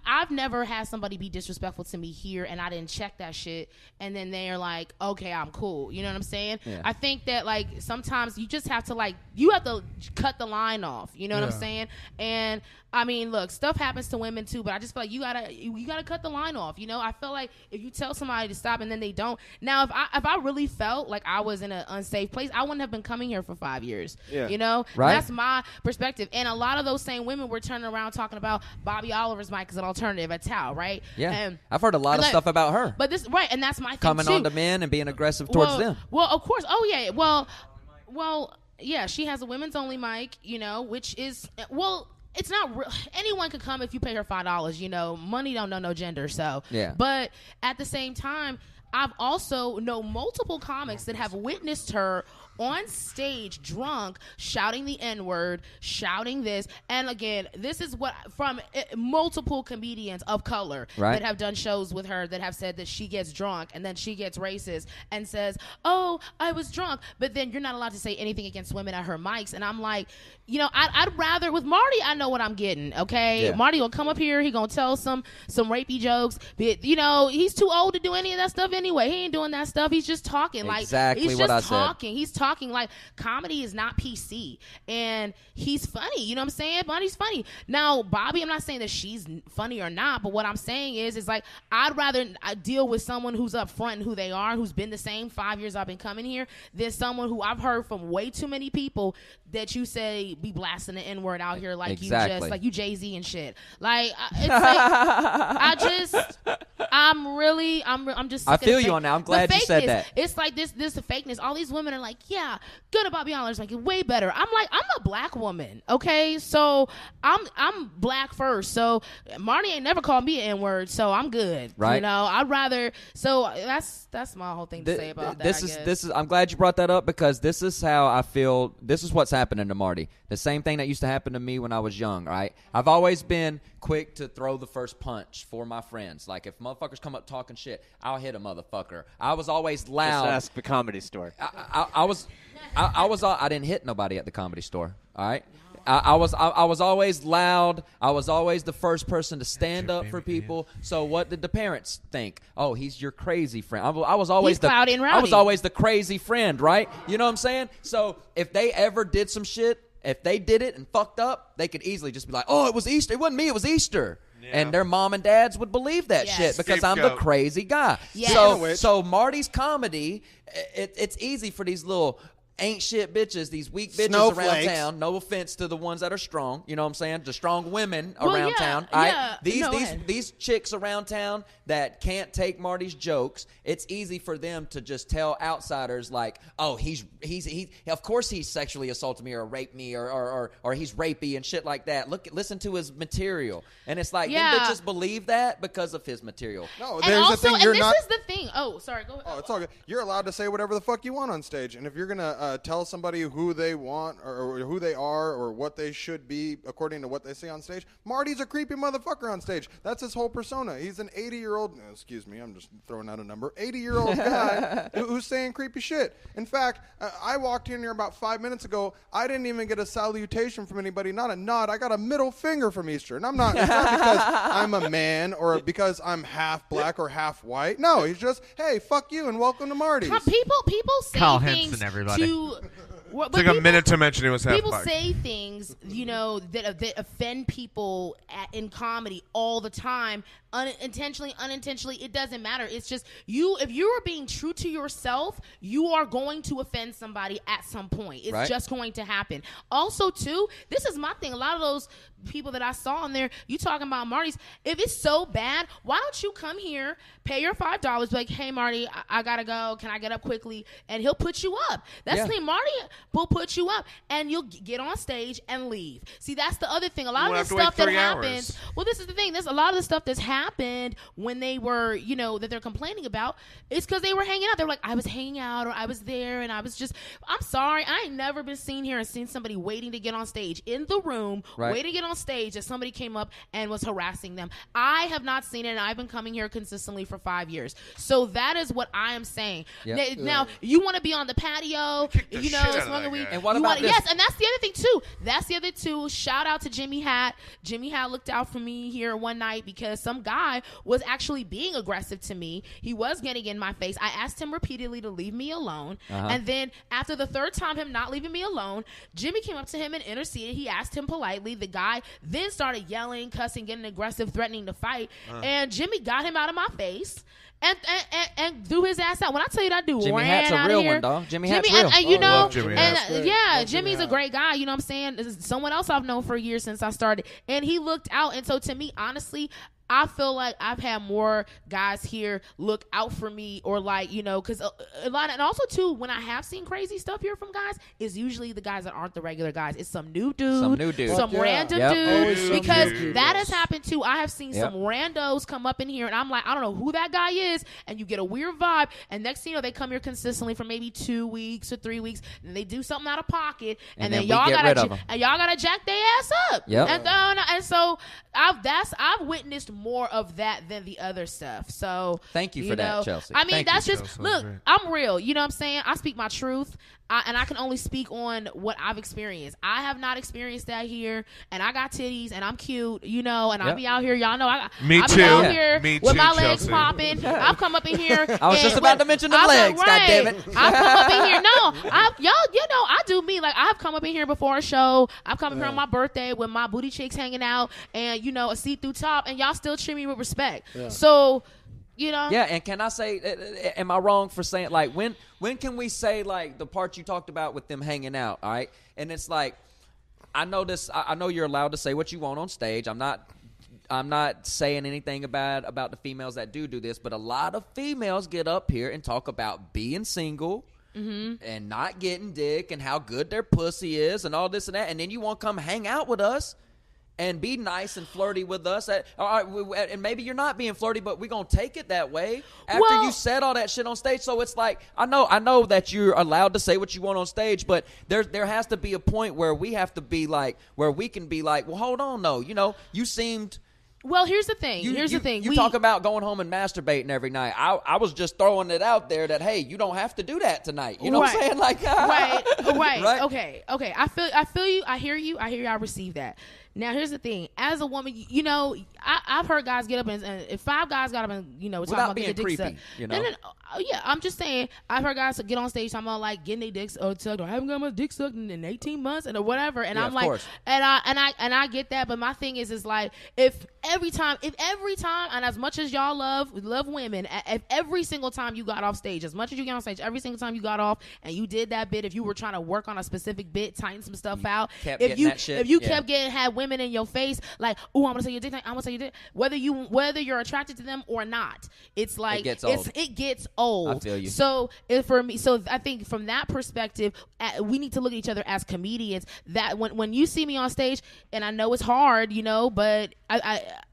I've never had somebody be disrespectful to me here and I didn't check that shit, and then they're like, okay, I'm cool. You know what I'm saying? Yeah. I think that like sometimes you just have to you have to cut the line off. You know what I'm saying? And I mean, look, stuff happens to women too, but I just feel like you gotta cut the line off. You know, I feel like if you tell somebody to stop and then they don't. Now, if I really felt like I was in an unsafe place, I wouldn't have been coming here for 5 years. Yeah. You know, Right. That's my perspective. And a lot of those same women were turning around talking about Bobby Oliver's mic as an alternative at Tao, right? Yeah, And I've heard a lot of like, stuff about her. But this right, and that's my thing Coming too. on to men and being aggressive towards them. Well, of course. Oh yeah. Well, yeah. She has a women's only mic, you know, which is it's not real. Anyone could come if you pay her $5. You know, money don't know no gender. So Yeah. But at the same time, I've also know multiple comics that have witnessed her on stage drunk, shouting the N-word, shouting this. And again, this is what from multiple comedians of color that have done shows with her that have said that she gets drunk and then she gets racist and says, oh, I was drunk. But then you're not allowed to say anything against women at her mics. And I'm like, you know, I'd rather with Marty, I know what I'm getting. Okay. Yeah. Marty will come up here. He gonna tell some rapey jokes. But, you know, he's too old to do any of that stuff anyway. He ain't doing that stuff. He's just talking. Exactly like, he's what just I said. talking. He's talking like comedy is not PC, and he's funny. You know what I'm saying? Bonnie's funny. Now, Bobby, I'm not saying that she's funny or not, but what I'm saying is like I'd rather deal with someone who's upfront and who they are, who's been the same 5 years I've been coming here, than someone who I've heard from way too many people that you say be blasting the N-word out here like Exactly. you just like you Jay-Z and shit. Like it's like I'm just. I sick of feel the you on that. I'm glad you said fakeness. that. It's like this fakeness. All these women are like, yeah, good about Bobby Oliver's like way better. I'm like, I'm a black woman, okay? So I'm black first. So Marty ain't never called me an N-word, so I'm good. Right. You know, I'd rather. So that's my whole thing to say about that. This is. I'm glad you brought that up because this is how I feel. This is what's happening to Marty. The same thing that used to happen to me when I was young. Right. I've always been quick to throw the first punch for my friends. Like if motherfuckers come up talking shit, I'll hit a motherfucker. I was always loud. Just ask the Comedy Store. I didn't hit nobody at the Comedy Store. All right. I was always loud. I was always the first person to stand up for people. So what did the parents think? Oh, he's your crazy friend. I was always He's cloudy and rowdy. I was always the crazy friend, right? You know what I'm saying? So if they ever did some shit, if they did it and fucked up, they could easily just be like, "Oh, it was Easter. It wasn't me. It was Easter." Yeah. And their mom and dads would believe that shit because I'm the crazy guy. Yes. So Marty's Comedy, it's easy for these little ain't shit bitches, these weak bitches around town. No offense to the ones that are strong, you know what I'm saying? The strong women around town. Yeah, These chicks around town that can't take Marty's jokes, it's easy for them to just tell outsiders like, oh, he of course he sexually assaulted me or raped me or he's rapey and shit like that. Listen to his material. And it's like, them bitches believe that because of his material. No, And there's also, a thing and you're this not. is the thing. Oh, sorry. Go ahead. Oh, it's all good. You're allowed to say whatever the fuck you want on stage, and if you're gonna tell somebody who they want or who they are or what they should be according to what they say on stage, Marty's a creepy motherfucker on stage. That's his whole persona. He's an 80-year-old. Excuse me, I'm just throwing out a number. 80-year-old guy who's saying creepy shit. In fact, I walked in here about 5 minutes ago. I didn't even get a salutation from anybody, not a nod. I got a middle finger from Easter, and it's not because I'm a man or because I'm half black or half white. No, he's just, hey, fuck you and welcome to Marty's. People say Kal things Henson, everybody. to. But Took a minute to mention he was half People black. say things, you know, that offend people in comedy all the time, unintentionally. It doesn't matter. It's just you. If you are being true to yourself, you are going to offend somebody at some point. It's just going to happen. Also, too, this is my thing. A lot of those people that I saw on there, you talking about Marty's. If it's so bad, why don't you come here, pay your $5, be like, hey, Marty, I gotta go. Can I get up quickly? And he'll put you up. That's the thing. Marty will put you up, and you'll get on stage and leave. See, that's the other thing. A lot of the stuff that happens. Well, this is the thing. There's a lot of the stuff that's happened when they were, you know, that they're complaining about. It's because they were hanging out. They're like, I was hanging out, or I was there, and I was just. I'm sorry, I ain't never been seen here and seen somebody waiting to get on stage in the room, waiting to get on stage that somebody came up and was harassing them. I have not seen it, and I've been coming here consistently for 5 years. So that is what I am saying. Yep. Now, you want to be on the patio, you know, smoking weed. And what about this? Yes, and that's the other thing too. That's the other two. Shout out to Jimmy Hat. Jimmy Hat looked out for me here one night because some guy was actually being aggressive to me. He was getting in my face. I asked him repeatedly to leave me alone. And then after the third time him not leaving me alone, Jimmy came up to him and interceded. He asked him politely. The guy guy, then started yelling, cussing, getting aggressive, threatening to fight. And Jimmy got him out of my face. And threw his ass out. When I tell you that dude Jimmy ran Hat's a out real of here, one, dog. Jimmy Hat's real. and you know, Jimmy and Hat's Jimmy's a great guy. You know what I'm saying? This is someone else I've known for years since I started, and he looked out. And so to me, honestly, I feel like I've had more guys here look out for me, or like, you know, because a lot, and also too, when I have seen crazy stuff here from guys, it's usually the guys that aren't the regular guys. It's some new dude, some random dude, because that has happened too. I have seen some randos come up in here, and I'm like, I don't know who that guy is, and you get a weird vibe, and next thing you know, they come here consistently for maybe 2 weeks or 3 weeks, and they do something out of pocket, and then y'all gotta jack their ass up. And so I've witnessed more of that than the other stuff. So thank you for that, Chelsea. I mean, Thank you, just Chelsea. look, I'm real. You know what I'm saying? I speak my truth. And I can only speak on what I've experienced. I have not experienced that here, and I got titties, and I'm cute, you know, and I be out here. Y'all know I Me be too. out here Me with too, my legs Chelsea. popping. I've come up in here. I was just about to mention the legs. God damn it! I've come up in here. No, y'all, you know, I do me. Like, I've come up in here before a show. I've come up here on my birthday with my booty cheeks hanging out, and you know, a see-through top, and y'all still treat me with respect. So. You know? Yeah, and can I say, am I wrong for saying, like, when can we say, like, the part you talked about with them hanging out, all right? And it's like, I know you're allowed to say what you want on stage. I'm not saying anything bad about the females that do this, but a lot of females get up here and talk about being single and not getting dick and how good their pussy is and all this and that, and then you want to come hang out with us and be nice and flirty with us. And maybe you're not being flirty, but we're going to take it that way after you said all that shit on stage. So it's like, I know that you're allowed to say what you want on stage, but there has to be a point where we have to be like, where we can be like, well, hold on, no. You know, you seemed... Well, here's the thing. You talk about going home and masturbating every night. I was just throwing it out there that, hey, you don't have to do that tonight. You know what I'm saying? Like, right. Okay. I feel you. I hear you. I receive that. Now, here's the thing. As a woman, you know, I've heard guys get up and if 5 guys got up and, you know, talking about getting being dick creepy, sucked. you know? Yeah, I'm just saying, I've heard guys get on stage talking about, like, getting their dicks sucked, or I haven't got my dick sucked in 18 months or whatever. And I'm like, and I get that, but my thing is like, if every time, and as much as y'all love women, if every single time you got off stage, as much as you get on stage, every single time you got off and you did that bit, if you were trying to work on a specific bit, tighten some stuff out, if you kept had women in your face, like, oh, I'm gonna say your dick, I'm gonna say your dick, whether you're attracted to them or not, it's like it gets old. I feel you. So I think from that perspective, we need to look at each other as comedians. That when you see me on stage, and I know it's hard, you know, but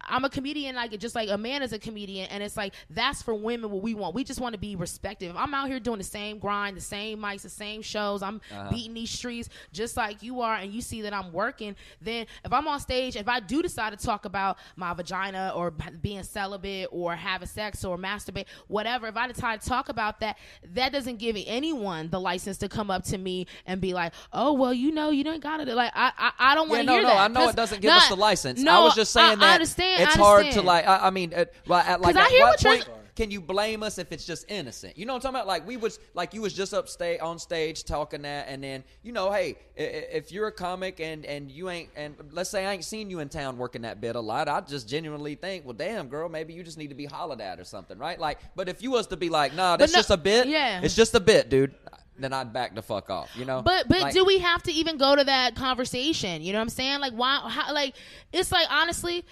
I'm a comedian, like just like a man is a comedian, and it's like that's for women what we want. We just want to be respected. If I'm out here doing the same grind, the same mics, the same shows, I'm beating these streets just like you are, and you see that I'm working, then if I'm on stage, if I do decide to talk about my vagina or being celibate or having sex or masturbate, whatever, if I decide to talk about that, that doesn't give anyone the license to come up to me and be like, oh, well, you know, you don't got it. Like, I don't want to hear that. I know it doesn't give us the license. No, I was just saying that. I understand. It's hard to like. I mean, like at what point can you blame us if it's just innocent? You know what I'm talking about? Like you was just on stage talking that, and then you know, hey, if you're a comic and you ain't, and let's say I ain't seen you in town working that bit a lot, I just genuinely think, well, damn, girl, maybe you just need to be hollered at or something, right? Like, but if you was to be like, nah, that's just a bit. Yeah, it's just a bit, dude. Then I'd back the fuck off, you know. But like, do we have to even go to that conversation? You know what I'm saying? Like, why? How, like, it's like, honestly,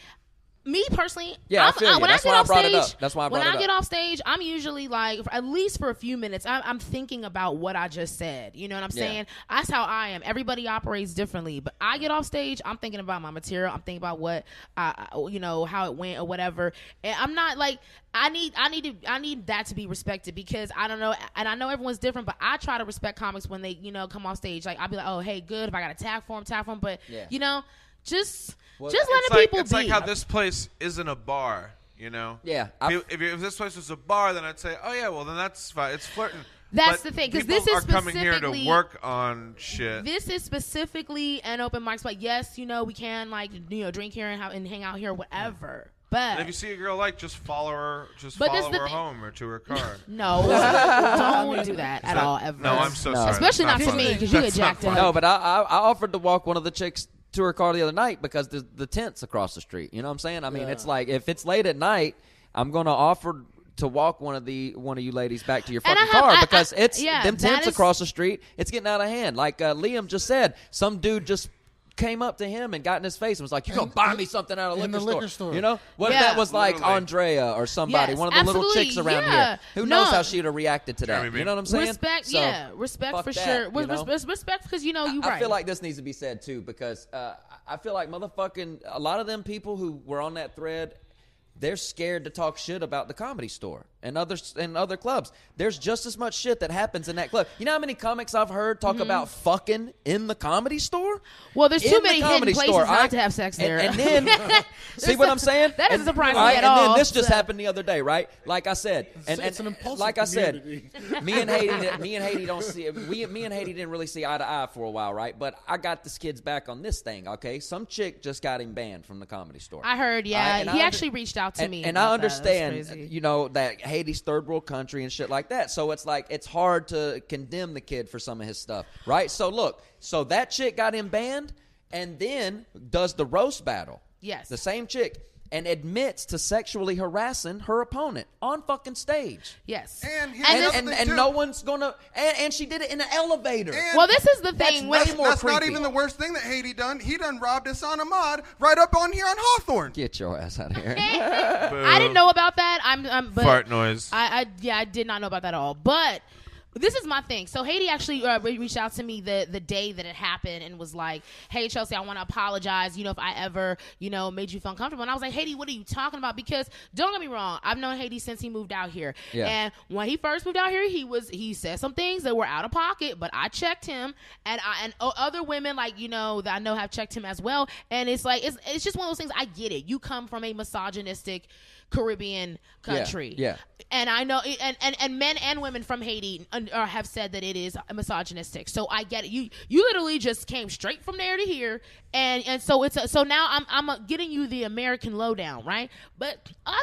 me personally, yeah, I feel you. That's why I brought it up. That's why I brought it up. When I get off stage, I'm usually like, at least for a few minutes, I'm thinking about what I just said. You know what I'm saying? That's how I am. Everybody operates differently, but I get off stage, I'm thinking about my material. I'm thinking about what, you know, how it went or whatever. And I'm not like, I need that to be respected, because I don't know, and I know everyone's different, but I try to respect comics when they, you know, come off stage. Like, I'll be like, oh, hey, good. If I got a tag for him, but you know, just letting people be. It's like how this place isn't a bar, you know? Yeah. If this place was a bar, then I'd say, oh, yeah, well, then that's fine. It's flirting. That's the thing, because this is coming here to work on shit. This is specifically an open mic spot. Yes, you know, we can, like, you know, drink here and hang out here, whatever. Yeah. But and if you see a girl, like, just follow her home or to her car. No, don't do that at all, ever. No, I'm so sorry. Especially not to me, because you get jacked up. No, but I offered to walk one of the chicks to her car the other night because the tent's across the street. You know what I'm saying? I mean, it's like if it's late at night, I'm gonna offer to walk one of you ladies back to your fucking car because them tents across the street. It's getting out of hand. Like Liam just said, some dude just came up to him and got in his face and was like, "You gonna buy me something out of the liquor store?" You know what if that was like literally Andrea or somebody, one of the little chicks around here? Who knows how she'd have reacted to that? You know what I'm saying? Respect, respect for sure. Respect because you right. I feel like this needs to be said too because I feel like motherfucking a lot of them people who were on that thread, they're scared to talk shit about the Comedy Store and other clubs. There's just as much shit that happens in that club. You know how many comics I've heard talk about fucking in the Comedy Store? Well, there's too many hidden places not to have sex there. And then, see what I'm saying? That doesn't surprise me at all. And then this just happened the other day, right? Like I said, it's an impulsive like I said, community. me and Haiti don't see me and Haiti didn't really see eye to eye for a while, right? But I got this kid's back on this thing, okay? Some chick just got him banned from the Comedy Store. I heard, yeah. He actually reached out to me. And I understand, that Haiti's third world country and shit like that. So it's like it's hard to condemn the kid for some of his stuff, right? So look, that chick got him banned and then does the roast battle. Yes. The same chick. And admits to sexually harassing her opponent on fucking stage. Yes. And no one's gonna. And she did it in an elevator. Well, this is the thing. That's not even the worst thing that Haiti done. He done robbed Hassan Ahmad right up on here on Hawthorne. Get your ass out of here. I didn't know about that. But fart noise. I did not know about that at all. But this is my thing. So Haiti actually reached out to me the day that it happened and was like, "Hey, Chelsea, I want to apologize, if I ever, made you feel uncomfortable." And I was like, "Haiti, what are you talking about?" Because don't get me wrong, I've known Haiti since he moved out here. Yeah. And when he first moved out here, he said some things that were out of pocket, but I checked him and other women that I know have checked him as well. And it's like, it's just one of those things. I get it. You come from a misogynistic Caribbean country. Yeah. And I know, and men and women from Haiti have said that it is misogynistic. So I get it. You literally just came straight from there to here, and so so now I'm getting you the American lowdown, right? But I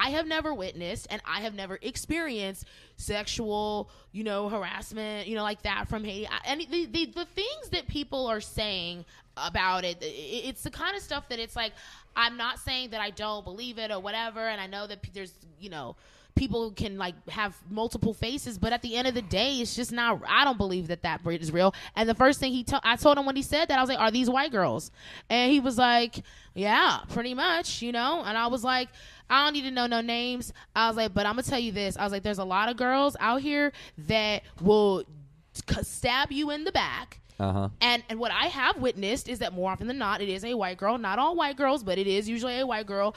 have never witnessed and I have never experienced sexual, harassment, like that from Haiti. And the things that people are saying about it, it's the kind of stuff that it's like, I'm not saying that I don't believe it or whatever, and I know that there's, people can have multiple faces, but at the end of the day, it's just not. I don't believe that is real. And the first thing I told him when he said that, I was like, "Are these white girls?" And he was like, "Yeah, pretty much, And I was like, "I don't need to know no names." I was like, "But I'm gonna tell you this." I was like, "There's a lot of girls out here that will stab you in the back." Uh-huh. And what I have witnessed is that more often than not, it is a white girl. Not all white girls, but it is usually a white girl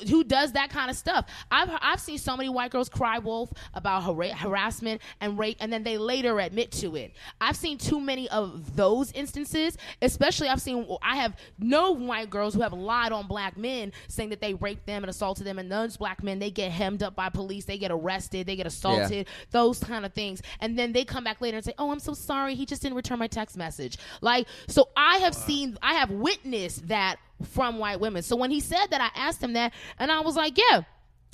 who does that kind of stuff. I've seen so many white girls cry wolf about harassment and rape, and then they later admit to it. I've seen too many of those instances. Especially, I have known white girls who have lied on black men, saying that they raped them and assaulted them, and those black men, they get hemmed up by police, they get arrested, they get assaulted, those kind of things, and then they come back later and say, "Oh, I'm so sorry, he just didn't return my text message." So I have witnessed that from white women. So when he said that, I asked him that, and I was like, yeah,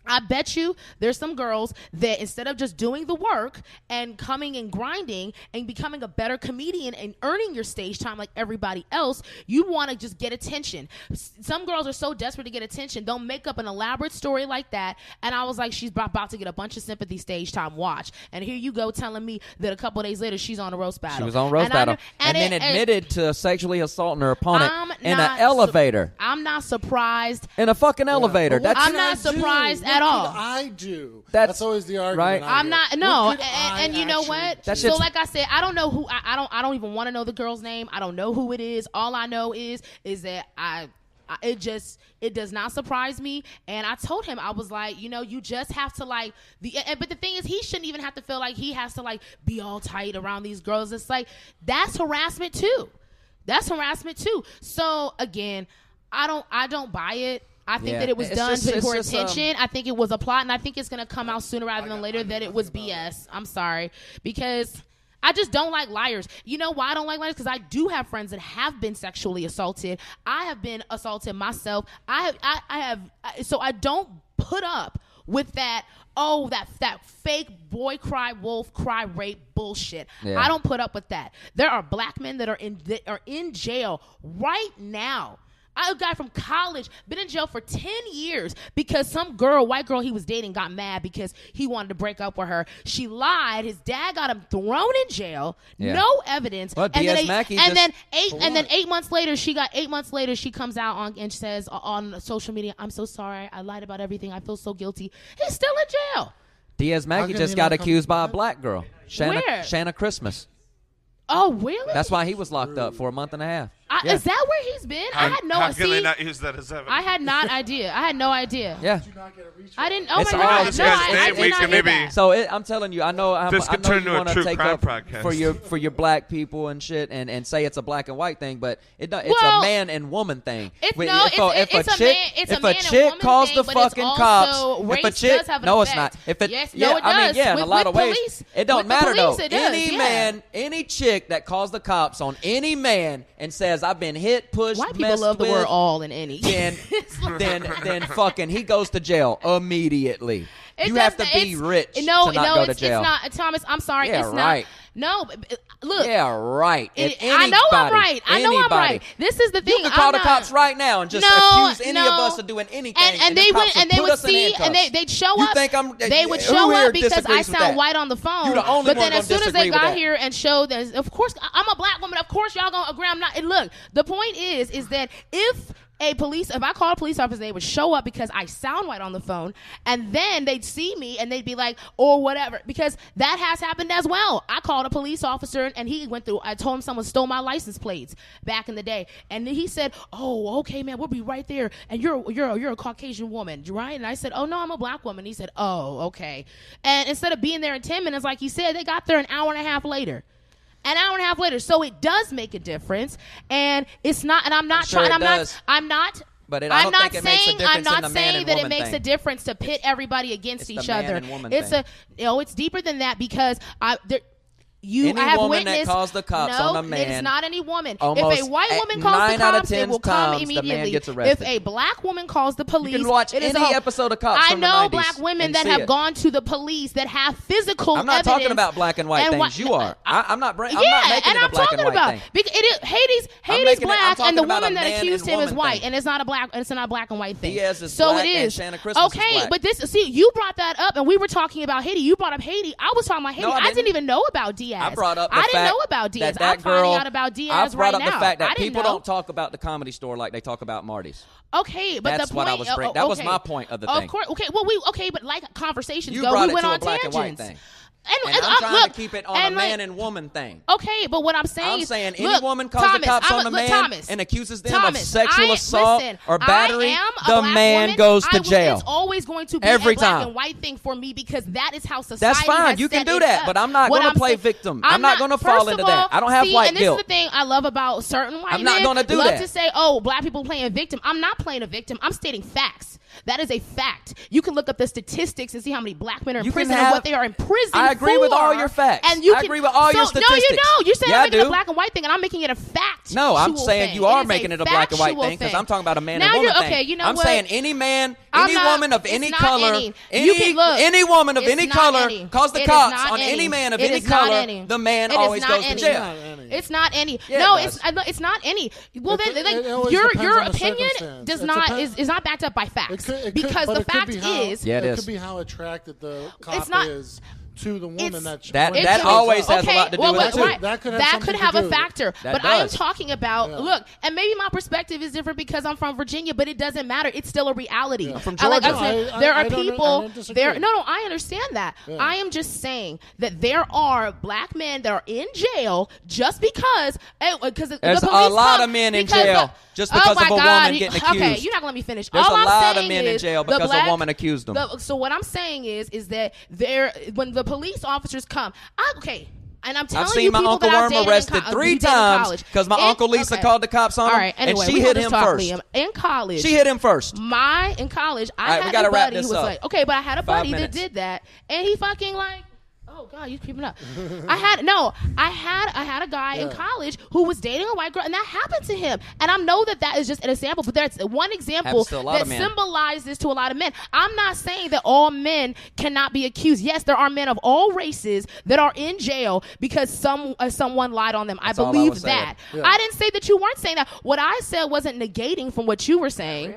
I bet you there's some girls that instead of just doing the work and coming and grinding and becoming a better comedian and earning your stage time like everybody else, you want to just get attention. Some girls are so desperate to get attention, they'll make up an elaborate story like that. And I was like, she's about to get a bunch of sympathy stage time. Watch. And here you go telling me that a couple days later she's on a roast battle. She was on roast battle. And then admitted to sexually assaulting her opponent in an elevator. I'm not surprised. In a fucking elevator. I'm not surprised at all. I do. That's always the argument. Right? I'm not. No. And you know what? So like I said, I don't know who. I don't even want to know the girl's name. I don't know who it is. All I know is that it does not surprise me. And I told him, I was like, you just have to but the thing is, he shouldn't even have to feel like he has to be all tight around these girls. It's like, that's harassment too. So again, I don't buy it. I think that it was done for attention. I think it was a plot, and I think it's going to come out sooner rather than later that it was BS. I'm sorry. Because I just don't like liars. You know why I don't like liars? Because I do have friends that have been sexually assaulted. I have been assaulted myself. So I don't put up with that. Oh, that fake boy cry, wolf cry, rape bullshit. Yeah. I don't put up with that. There are black men that are in jail right now. I had a guy from college been in jail for 10 years because some white girl he was dating, got mad because he wanted to break up with her. She lied. His dad got him thrown in jail. Yeah. No evidence. Well, and then 8 months later, she comes out and says on social media, "I'm so sorry. I lied about everything. I feel so guilty." He's still in jail. Diaz Mackey just got accused by a black girl, Shanna Christmas. Oh, really? That's why he was locked up for a month and a half. Is that where he's been? I had no idea. How can they not use that as evidence? I had no idea. Yeah. I didn't. Oh it's my God! This No, guy's I name, did we not can hear maybe. that. So I'm telling you, I know This could turn you into a want to true take crime up podcast. for your black people and shit, and say it's a black and white thing, but it's Well, a man and woman thing. If a chick calls the fucking cops, if a chick, no, it's not. If it, yes, yeah, no, it does. I mean, yeah, in a lot of ways, police, it don't matter police, though. It does, any man, any chick that calls the cops on any man and says I've been hit, pushed, white people messed love the with, word all and any. then fucking he goes to jail immediately. You have to be rich to not go to jail. It's not, Thomas. I'm sorry. Yeah, it's right. not. No, look. Yeah, right. I know I'm right. I know I'm right. This is the thing. You can call the cops right now and just accuse any of us of doing anything. And they would, and they would see, and they'd show up. They would show up because I sound white on the phone. But then as soon as they got here and showed that, of course, I'm a black woman. Of course, y'all gonna agree I'm not. And look, the point is that if I called a police officer, they would show up because I sound white on the phone, and then they'd see me and they'd be like, or whatever, because that has happened as well. I called a police officer and he went through. I told him someone stole my license plates back in the day, and he said, "Oh, okay, man, we'll be right there." And you're a Caucasian woman, right? And I said, "Oh no, I'm a black woman." He said, "Oh, okay." And instead of being there in 10 minutes, like he said, they got there an hour and a half later. So it does make a difference, and it's not. And I'm not trying. I'm not. But I'm not saying that it makes a difference to pit everybody against each other. It's deeper than that because I have woman witnessed. That calls the cops on a man. It's not any woman. If a white woman calls the cops, it will come immediately. The man gets arrested. If a black woman calls the police, you can watch any episode of Cops. I know black women that have gone to the police that have physical. I'm not evidence talking about black and white things. You are. I'm not making it a black and white thing. Because Haiti's black, and the woman that accused him is white, and it's not a black and white thing. Diaz is black, and Shanna Christmas is black. But you brought that up, and we were talking about Haiti. You brought up Haiti. I was talking about Haiti. I didn't even know about Diaz. I brought up. I didn't know about Diaz. I'm finding out about Diaz right now. I brought up the fact that people don't talk about the Comedy Store like they talk about Martys. Okay, but that's the point, what I was bringing. That was my point of the thing. Of course, okay. Well, but like conversations you go, we went to on a black tangents. And white thing. And I'm trying to keep it on a man and woman thing. Okay, but what I'm saying is, any woman calls the cops on a man and accuses them of sexual assault or battery, the man goes to jail. It's always going to be every a black time. and white thing for me because that is how society. That's fine. Has you can set do it that, up. but I'm not going to play victim. I'm not going to fall into that. I don't have white and guilt. This is the thing I love about certain white men. I'm not going to do love that. to say, "Oh, black people playing victim." I'm not playing a victim. I'm stating facts. That is a fact. You can look up the statistics and see how many black men are in prison and what they are in prison for. I agree with all your facts. And I agree with all your statistics. No, you don't. You're saying I'm making it a black and white thing, and I'm making it a fact. No, I'm saying you are making it a black and white thing because I'm talking about a man and woman thing. Okay, you know I'm saying any man, any woman of any color, any woman of any color calls the cops on any man of any color, the man always goes to jail. It's not any. No, it's not any. Well, then, like your opinion is not backed up by facts because the fact is, it could be how attracted the cop is to the woman that always has a lot to do with it too. Right. That could have a factor. But I am talking about look, and maybe my perspective is different because I'm from Virginia, but it doesn't matter. It's still a reality. I'm from Georgia. There are people there. No, I understand that. Yeah. I am just saying that there are black men that are in jail just because there's a lot of men in jail just because of a woman getting accused. Okay, you're not gonna let me finish. There's a lot of men in jail because a woman accused them. So what I'm saying is that when the police officers come, and I'm telling you, I've seen my Uncle Worm arrested 3 times because my Uncle Lisa called the cops on him, and she hit him first. In college, she hit him first. In college, I had a buddy who was like, okay, but I had a buddy that did that, and he fucking like, Oh God, you creeping up. I had a guy in college who was dating a white girl, and that happened to him. And I know that is just an example, but that's one example that symbolizes to a lot of men. I'm not saying that all men cannot be accused. Yes, there are men of all races that are in jail because someone lied on them. That's I believe that. Yeah. I didn't say that you weren't saying that. What I said wasn't negating from what you were saying.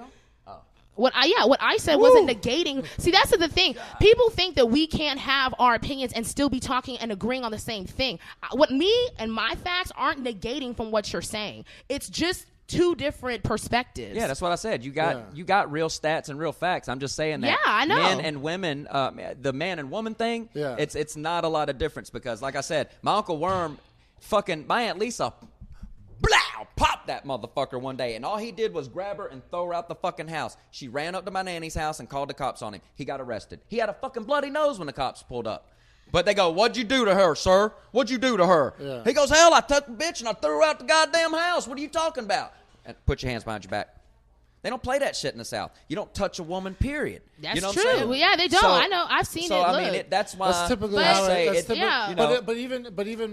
What I said wasn't negating. See, that's the thing. People think that we can't have our opinions and still be talking and agreeing on the same thing. What me and my facts aren't negating from what you're saying. It's just two different perspectives. Yeah, that's what I said. You got real stats and real facts. I'm just saying that. Yeah, I know. Men and women, the man and woman thing. Yeah. It's not a lot of difference because, like I said, my Uncle Worm, my Aunt Lisa. Blow! Popped that motherfucker one day, and all he did was grab her and throw her out the fucking house. She ran up to my nanny's house and called the cops on him. He got arrested. He had a fucking bloody nose when the cops pulled up. But they go, "What'd you do to her, sir? What'd you do to her?" Yeah. He goes, "Hell, I took the bitch and I threw her out the goddamn house. What are you talking about?" And put your hands behind your back. They don't play that shit in the South. You don't touch a woman, period. That's you know true. What I'm saying? Well, yeah, they don't. I know. I've seen it. So I mean, that's why that's typically I how say it, it. yeah. You know, but even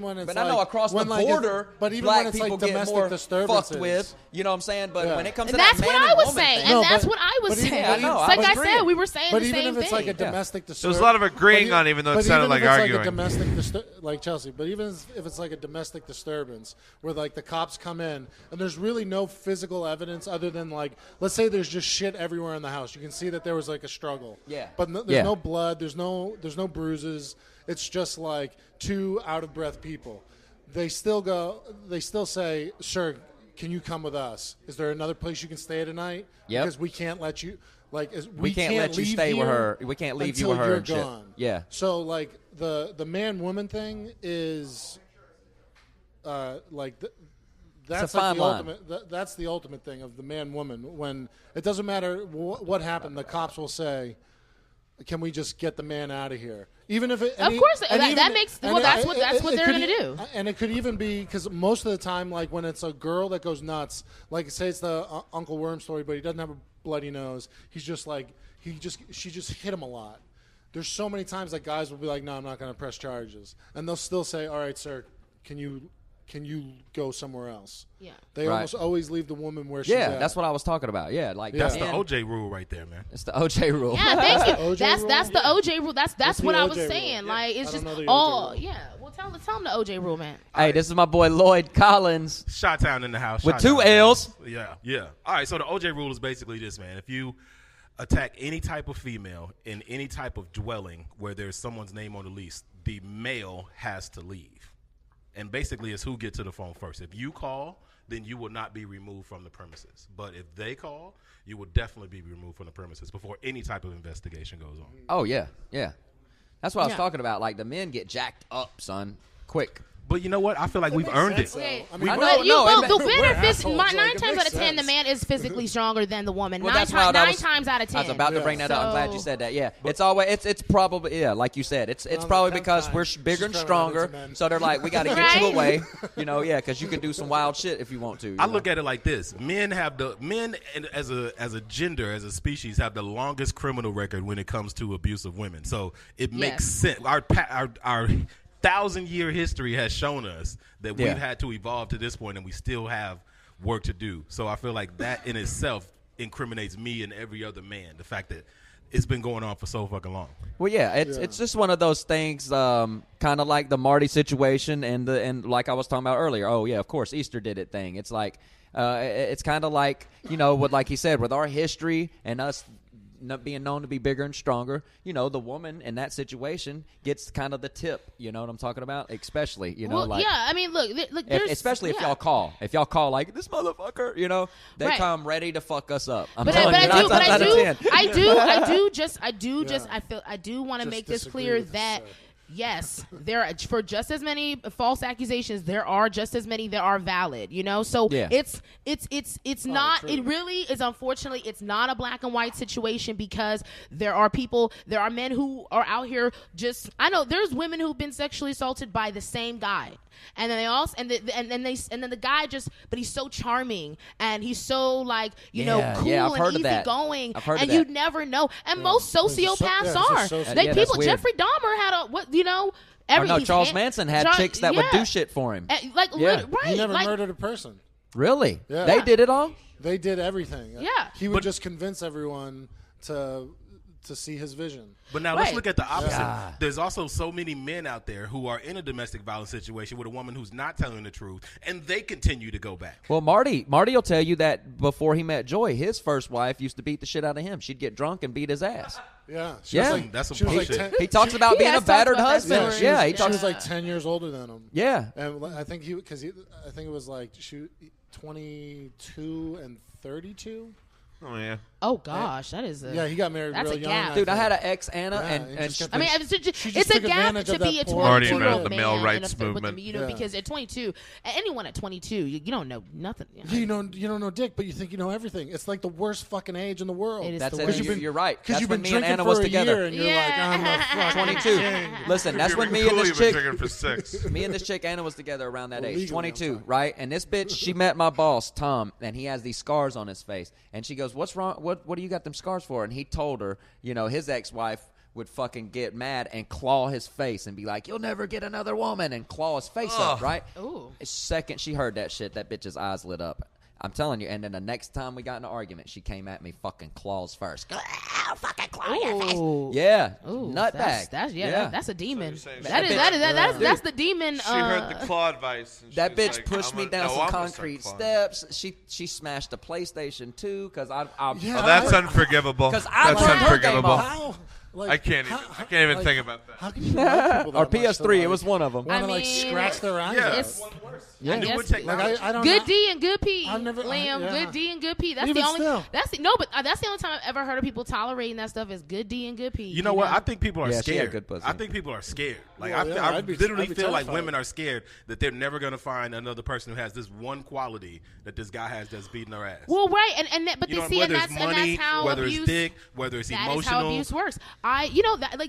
when it's but like, I know across the border, but even black when it's people like get domestic more disturbances. fucked with. You know what I'm saying? But when it comes And to that's that what man I and was woman saying. thing, And that's what I was but even- saying. I know, Like I agreeing. said, we were saying but the even same if it's thing. like a domestic disturbance, There's a lot of agreeing on, even though it sounded like arguing. Like a domestic like Chelsea, but even if it's like a domestic disturbance where like the cops come in and there's really no physical evidence other than like, let's say there's just shit everywhere in the house. You can see that there was like a struggle. Yeah. But there's no blood. There's no bruises. It's just like two out of breath people. They still say, "Sir, can you come with us? Is there another place you can stay tonight? Yep. Because we can't let you we can't let you leave stay with here her. We can't leave you with until her you're and shit." gone. Yeah. So like the man woman thing is that's It's a fine the line. ultimate. That's the ultimate thing of the man woman. When it doesn't matter what happened, the cops will say, "Can we just get the man out of here?" Even if it, Of course, that makes. Well, that's what they're gonna do. And it could even be because most of the time, like when it's a girl that goes nuts, like say it's the Uncle Worm story, but he doesn't have a bloody nose. He's just like she just hit him a lot. There's so many times that guys will be like, "No, I'm not going to press charges," and they'll still say, "All right, sir, can you go somewhere else?" Yeah. They Right. almost always leave the woman where she's Yeah, at. that's what I was talking about. Yeah, like Yeah. That's the men- OJ rule right there, man. It's the OJ rule. Yeah, thank you. OJ That's rule? the OJ rule. That's What's what the I was OJ rule? saying. Yeah. Like I it's don't just know the OJ all. rule. Yeah. Well, tell them the OJ rule, man. Hey, this is my boy Lloyd Collins. Shot-town in the house. With Shot-town two in the L's. house. Yeah. All right, so the OJ rule is basically this, man. If you attack any type of female in any type of dwelling where there's someone's name on the lease, the male has to leave. And basically it's who gets to the phone first. If you call, then you will not be removed from the premises. But if they call, you will definitely be removed from the premises before any type of investigation goes on. Oh yeah. That's what I was Yeah. talking about. Like the men get jacked up, son, quick. But you know what? I feel like we've earned it. Okay. I mean, I know, But the we're men are assholes, like, nine it times makes out of 10, the sense. man is physically stronger than the woman. Well, nine that's why times out of 10. I was about to bring that up. I'm glad you So- said that. Yeah, it's always it's probably like you said. It's probably the because 10th we're time. bigger and She's trying to run stronger. into men. So they're like, we got to get you Right? away. Yeah, because you can do some wild shit if you want to. I look at it like this: men as a gender, as a species, have the longest criminal record when it comes to abuse of women. So it makes sense. Our 1,000-year history has shown us that we've had to evolve to this point, and we still have work to do. So I feel like that in itself incriminates me and every other man. The fact that it's been going on for so fucking long. Well, yeah, it's just one of those things, kind of like the Marty situation and like I was talking about earlier. Oh yeah, of course, Easter did it thing. It's like it's kind of like what like he said with our history and us not being known to be bigger and stronger. The woman in that situation gets kind of the tip. You know what I'm talking about? Especially Well, like yeah, I mean, look, there's, especially if y'all call. If y'all call like this motherfucker, they Right. come ready to fuck us up. I'm But telling you, 9 times out of 10. I do want to Just make this disagree clear with that this, yes, there are, for just as many false accusations, there are just as many that are valid. So Yeah. it's not. true. It really is. Unfortunately, it's not a black and white situation because there are men who are out here. I know there's women who've been sexually assaulted by the same guy. And then they also, and then the guy but he's so charming and he's so cool I've and heard of that. easygoing, I've heard of and that. you never know. And most sociopaths he's a are. sociopath. Like Yeah, people, that's weird. Jeffrey Dahmer had Charles Manson had chicks that would do shit for him. Right. He never like, murdered a person. Really? Yeah. They did it all? They did everything. Yeah. He would just convince everyone to see his vision. But now let's look at the opposite. Yeah. There's also so many men out there who are in a domestic violence situation with a woman who's not telling the truth, and they continue to go back. Well, Marty will tell you that before he met Joy, his first wife used to beat the shit out of him. She'd get drunk and beat his ass. Yeah. That's some she was bullshit. He talks about being a battered husband. She was like 10 years older than him. Yeah. And I think I think it was like 22 and 32. Oh yeah. Oh gosh, that is he got married that's real a young. gap. Dude, I had an ex, Anna, Yeah, and she, I mean, she it's a took gap advantage to of be a that poor 22-year-old the man male rights with movement. because at 22, anyone at 22, you don't know nothing. You don't know dick, but you think you know everything. It's like the worst fucking age in the world. It is that's the it. worst. You're right. Because That's you've when been me and drinking Anna for was a together. year, and you're like, I'm a fucking 22. king. Listen, that's when me and Cool, this you've been chick, drinking for 6. me and this chick Anna was together around that age, Legally, 22, right? And this bitch, she met my boss Tom, and he has these scars on his face, and she goes, "What's wrong? What do you got them scars for?" And he told her, his ex-wife would fucking get mad and claw his face and be like, "You'll never get another woman," and claw his face up, right? Ooh. The second she heard that shit, that bitch's eyes lit up. I'm telling you. And then the next time we got in an argument, she came at me fucking claws first. Fucking claw your face. Ooh. Yeah, Ooh, nutbag. That's a demon. So you're saying That's the demon. She heard the claw advice. And That she was bitch like, pushed I'm me gonna- down no, some I'm gonna concrete start clawing. steps. She smashed the PlayStation 2 because Oh, that's unforgivable. Because I That's turned her game unforgivable. off. How? Like, I can't even think about that. How can you like people Or that much to, PS3, it like, was one of them. Want to I like mean, scratch their eyes Yeah. out? It's I knew with technology. Like I don't good know. D and good P. I've never- Liam, yeah. good D and good P. That's Even the only. still. That's the only time I've ever heard of people tolerating that stuff is good D and good P. You know what? I think people are Yeah, she had scared. good pussy. I think people are scared. Like Well, yeah, I I'd be literally feel like terrified. women are scared that they're never going to find another person who has this one quality that this guy has that's beating their ass. Well, right, and but you know, see, whether and it's that's money, how whether abuse. it's dick, whether it's That emotional. is how abuse works.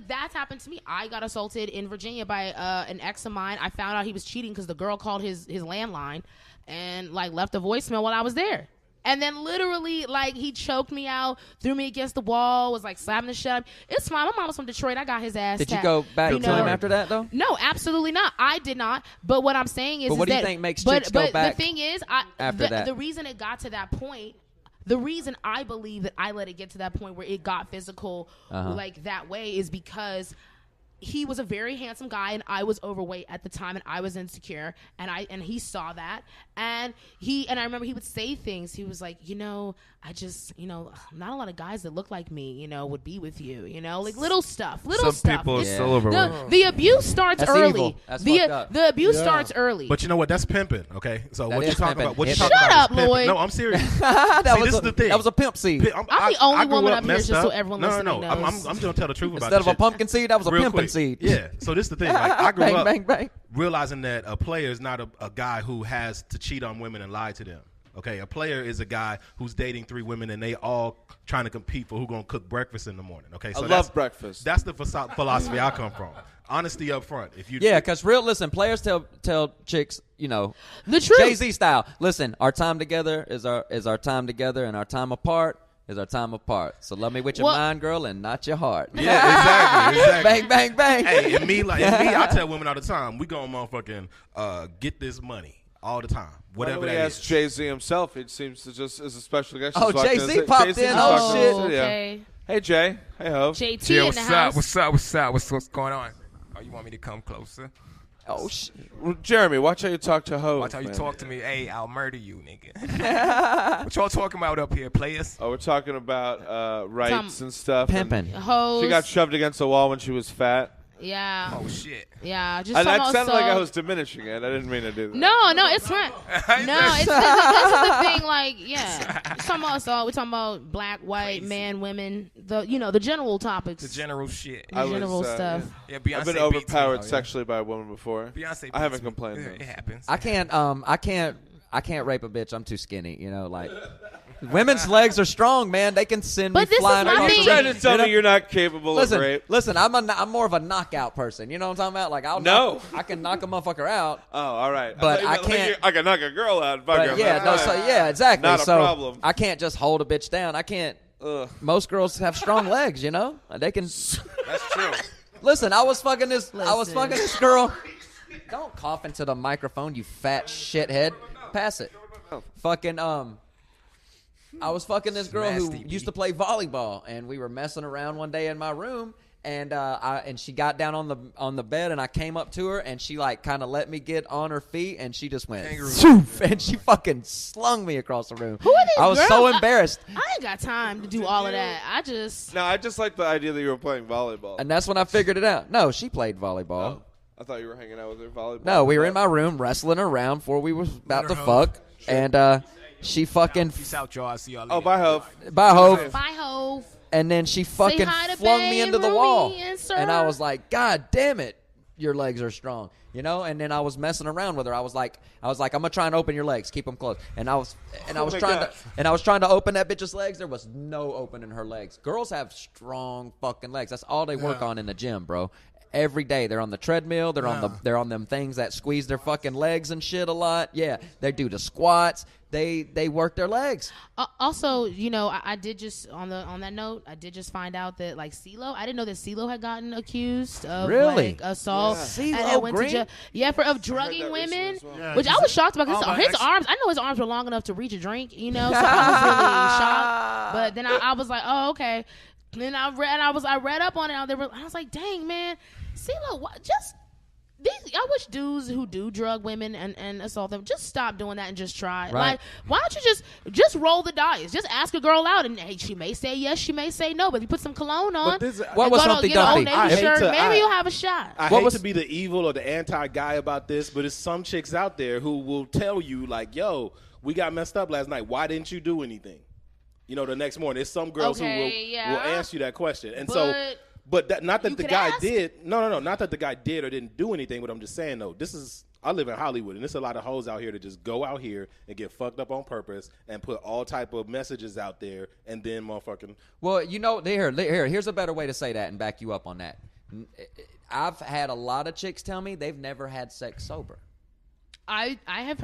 That's happened to me. I got assaulted in Virginia by an ex of mine. I found out he was cheating because the girl called his landline and like left a voicemail while I was there. And then literally, like, he choked me out, threw me against the wall, was like slapping the shit out of me. It's fine. My mom was from Detroit. I got his ass. Did you go back you to know? him after that, though? No, absolutely not. I did not. But what I'm saying is, But what is do you that, think makes chicks go back the thing is, after that? The reason it got to that point, the reason I believe that I let it get to that point where it got physical like that way is because he was a very handsome guy and I was overweight at the time and I was insecure and he saw that and I remember he would say things. He was like, I just, not a lot of guys that look like me, would be with you, like little stuff. Some people are It's- still overweight. The abuse starts That's early. evil. That's fucked up. The abuse starts early. But you know what? That's pimping. Okay, so That what you is talking pimping. about? What you It- talking Shut about? up, is pimping. Lloyd. No, I'm serious. That this is the thing. That was a pimp seed. I'm the only I grew woman up up here, messed just so up. everyone no, listening I'm knows. going to tell the truth about Instead of this a pumpkin seed, that was a Real pimping quick. seed. Yeah. So this is the thing. Like, I grew Bang, up bang, bang. realizing that a player is not a guy who has to cheat on women and lie to them. Okay, a player is a guy who's dating 3 women and they all trying to compete for who's going to cook breakfast in the morning. Okay, so I love breakfast. That's the philosophy I come from. Honesty up front. If you Yeah, because listen, players tell chicks, The truth. Jay-Z style. Listen, our time together is our time together, and our time apart is our time apart. So love me with your mind, girl, and not your heart. Yeah, exactly. Bang, bang, bang. Hey, and me, I tell women all the time, we gonna motherfucking get this money all the time, whatever Why don't that we is. ask Jay-Z himself? He seems to just is a special guest. Oh, Just walked Jay-Z in. popped Jay-Z in. just Oh, walked in the shit. studio. Okay. Hey, Jay. Hey, Ho. JT Yeah, in what's the up? house. What's going on? Oh, you want me to come closer? Oh, shit. Well, Jeremy, watch how you talk to Ho. Watch how you man. talk to me. Hey, I'll murder you, nigga. What y'all talking about up here, players? Oh, we're talking about rights and stuff. Pimping. Hoes. She got shoved against the wall when she was fat. Yeah. Oh shit. Yeah. Just And that somehow sounded like I so- was diminishing it. I didn't mean to do that. No, it's fine. No, it's this is the thing. Like, yeah, we're talking about black, white, man, women. The general topics. The general shit. The general stuff. Yeah, Beyonce I've been beats overpowered me, though, sexually by a woman before. yeah. Beyonce. I haven't beats me. complained. It though. happens. I can't rape a bitch. I'm too skinny. Like women's legs are strong, man. They can send But me this is flying my across thing. the Trying room. to tell You know? me you're not capable of rape. Listen. I'm more of a knockout person. You know what I'm talking about? Like I can knock a motherfucker out. Oh, all right. But thought you I meant like can't- I can knock a girl out. Fuck her. But yeah, That's fine. exactly. Not a so problem. I can't just hold a bitch down. I can't. Ugh. Most girls have strong legs. They can. That's true. Listen, I was fucking this girl. Don't cough into the microphone, you fat shithead. Pass it. Fucking I was fucking this girl who used to play volleyball, and we were messing around one day in my room, and she got down on the bed, and I came up to her, and she like kind of let me get on her feet, and she just went Zoof, and she fucking slung me across the room. Who are these I was girls? so embarrassed. I ain't got time to do all of that. I just like the idea that you were playing volleyball. And that's when I figured it out. No, she played volleyball. Oh, I thought you were hanging out with her volleyball. No, we were in my room wrestling around before we were about to fuck, and she fucking. Peace out, y'all. I see y'all. Oh, bye, Hove. Bye, Hove. Bye, Hove. And then she fucking flung me into the wall, and I was like, "God damn it, your legs are strong," you know. And then I was messing around with her. I was like, "I'm gonna try and open your legs, keep them closed." And I was trying to open that bitch's legs. There was no opening her legs. Girls have strong fucking legs. That's all they work on in the gym, bro. Every day they're on the treadmill. They're on them things that squeeze their fucking legs and shit a lot. Yeah, they do the squats. They work their legs. Also, you know, I did just on that note, I did just find out that like CeeLo, I didn't know that CeeLo had gotten accused of like assault. CeeLo Green? Of drugging women, which I was shocked about. Cause his arms, I know his arms were long enough to reach a drink, you know. So I was really shocked. But then I was like, oh, okay. And then I read up on it. I was like, dang, man, CeeLo, I wish dudes who do drug women and assault them just stop doing that and just try. Right. Like, why don't you just roll the dice? Just ask a girl out, and hey, she may say yes, she may say no. But if you put some cologne on, what was Humpty Dumpty? Maybe you'll have a shot. I hate to be the evil or the anti-guy about this, but there's some chicks out there who will tell you, like, yo, we got messed up last night. Why didn't you do anything? You know, the next morning. There's some girls who will ask you that question. And not that the guy did. No. Not that the guy did or didn't do anything, but I'm just saying, though, I live in Hollywood, and there's a lot of hoes out here that just go out here and get fucked up on purpose and put all type of messages out there and then motherfucking. Well, you know, here's a better way to say that and back you up on that. I've had a lot of chicks tell me they've never had sex sober. I have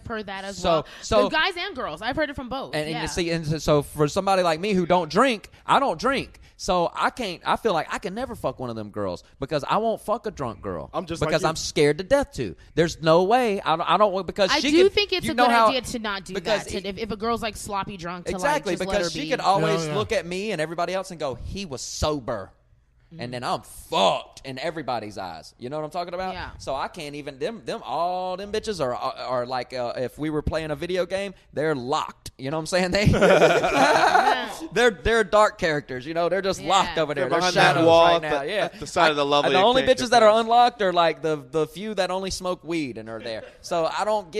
heard that as well. So guys and girls, I've heard it from both. And so for somebody like me who don't drink, I don't drink. So I feel like I can never fuck one of them girls because I won't fuck a drunk girl. I'm scared to death to. There's no way. I don't because I do think it's a good idea to not do that. If a girl's like sloppy drunk, exactly, to like because she could always look at me and everybody else and go, he was sober. And then I'm fucked in everybody's eyes. You know what I'm talking about? Yeah. So I can't even all them bitches are like if we were playing a video game, they're locked. You know what I'm saying? They're dark characters. You know, they're just locked over there. They're behind shadows that wall right now. at the side of the lovely. The only bitches that are unlocked are like the few that only smoke weed and are there. So I don't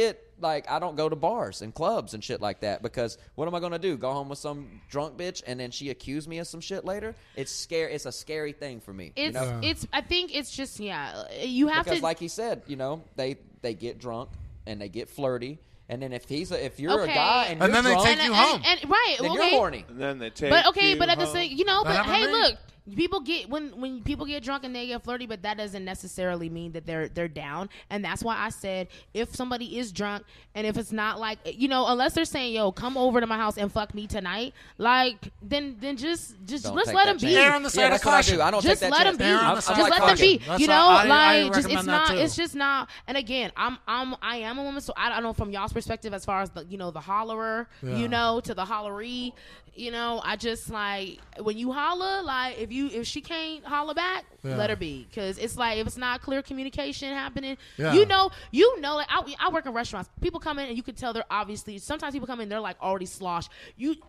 go to bars and clubs and shit like that because what am I gonna do? Go home with some drunk bitch and then she accuse me of some shit later? It's scary. It's a scary thing for me. I think it's just you have because to, like he said, you know, they get drunk and they get flirty. And then if you're a guy and you're then drunk, they take you home, then you're horny. And then they take. But at the same, you know, but hey, look, people get when people get drunk and they get flirty, but that doesn't necessarily mean that they're down. And that's why I said if somebody is drunk and if it's not like, you know, unless they're saying, yo, come over to my house and fuck me tonight, like then just let's let them be. Err on the side of caution. I don't just take that let them be. Just let them be. You know, I like it's not. too. It's just not. And again, I am a woman, so I don't know from y'all's perspective as far as the the hollerer, you know, to the hollery. You know, I just like when you holler, like if she can't holler back, let her be, because it's like if it's not clear communication happening, you know, like I work in restaurants. People come in and you can tell they're obviously sometimes people come in they're like already sloshed.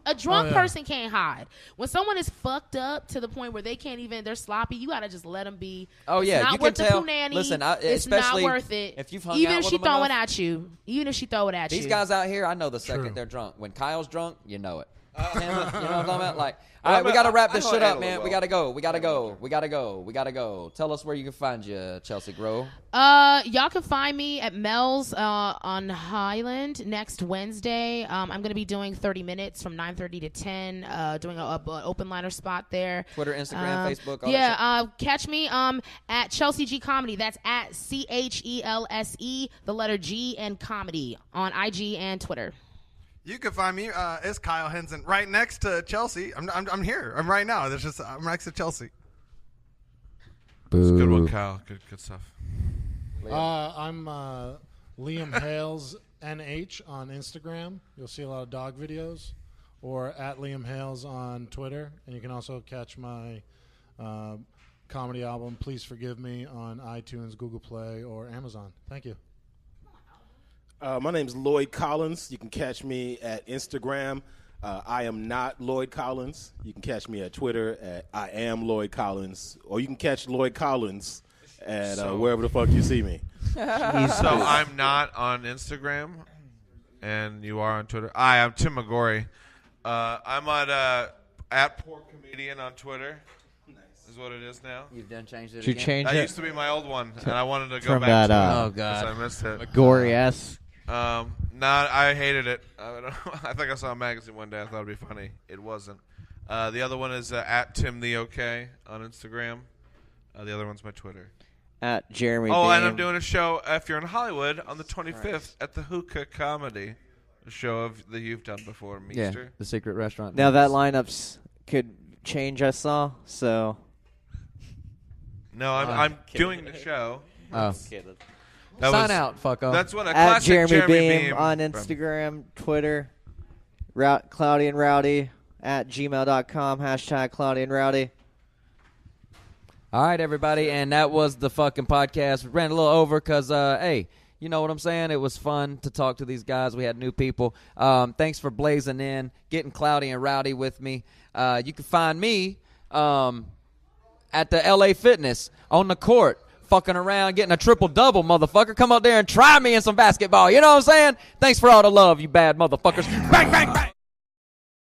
A drunk person can't hide. When someone is fucked up to the point where they can't even they're sloppy, you gotta just let them be. Oh yeah, it's not you worth can tell. The punani. Listen, it's not worth it. If you've hung even out if with she them throw enough, it at you, even if she throw it at you. These guys out here, I know the second they're drunk. When Kyle's drunk, you know it. You know what I'm talking about? Like, all right, we got to wrap this shit up, man. We got to go. Tell us where you can find you, Chelse Greaux. Y'all can find me at Mel's on Highland next Wednesday. I'm going to be doing 30 minutes from 9:30 to 10, doing an open liner spot there. Twitter, Instagram, Facebook, all that shit. Catch me at Chelse G Comedy. That's at CHELSE, the letter G, and comedy on IG and Twitter. You can find me. It's Kal Hamilton, right next to Chelse. I'm here. I'm right now. I'm next to Chelse. It's a good one, Kyle. Good stuff. I'm Liam Hales NH on Instagram. You'll see a lot of dog videos, or at Liam Hales on Twitter, and you can also catch my comedy album "Please Forgive Me" on iTunes, Google Play, or Amazon. Thank you. My name's Lloyd Collins. You can catch me at Instagram. I am not Lloyd Collins. You can catch me at Twitter at I am Lloyd Collins, or you can catch Lloyd Collins at wherever the fuck you see me. So I'm not on Instagram, and you are on Twitter. Hi, I'm Tim McGorry. I'm on at Poor Comedian on Twitter. Is what it is now. You've done changed it. Did you again? change That it? used to be my old one, and I wanted to go From back that, to it. oh, God. So I missed it. McGorry-esque. I hated it. I think I saw a magazine one day. I thought it'd be funny. It wasn't. The other one is at Tim the OK on Instagram. The other one's my Twitter. At Jeremy. Oh, Beam. and I'm doing a show if you're in Hollywood on the 25th at the Hookah Comedy, a show that you've done before, Meester. Yeah, the secret restaurant. Now that lineups could change. I saw so. No, I'm doing the show. Oh. That Sign was- out, fucko. That's what a At classic Jeremy Beam Beam on from- Instagram, Twitter, Cloudy and Rowdy at gmail.com, hashtag Cloudy and Rowdy. All right, everybody, and that was the fucking podcast. We ran a little over because, hey, you know what I'm saying? It was fun to talk to these guys. We had new people. Thanks for blazing in, getting Cloudy and Rowdy with me. You can find me at the LA Fitness on the court, fucking around, getting a triple-double, motherfucker. Come out there and try me in some basketball. You know what I'm saying? Thanks for all the love, you bad motherfuckers. Bang, bang, bang.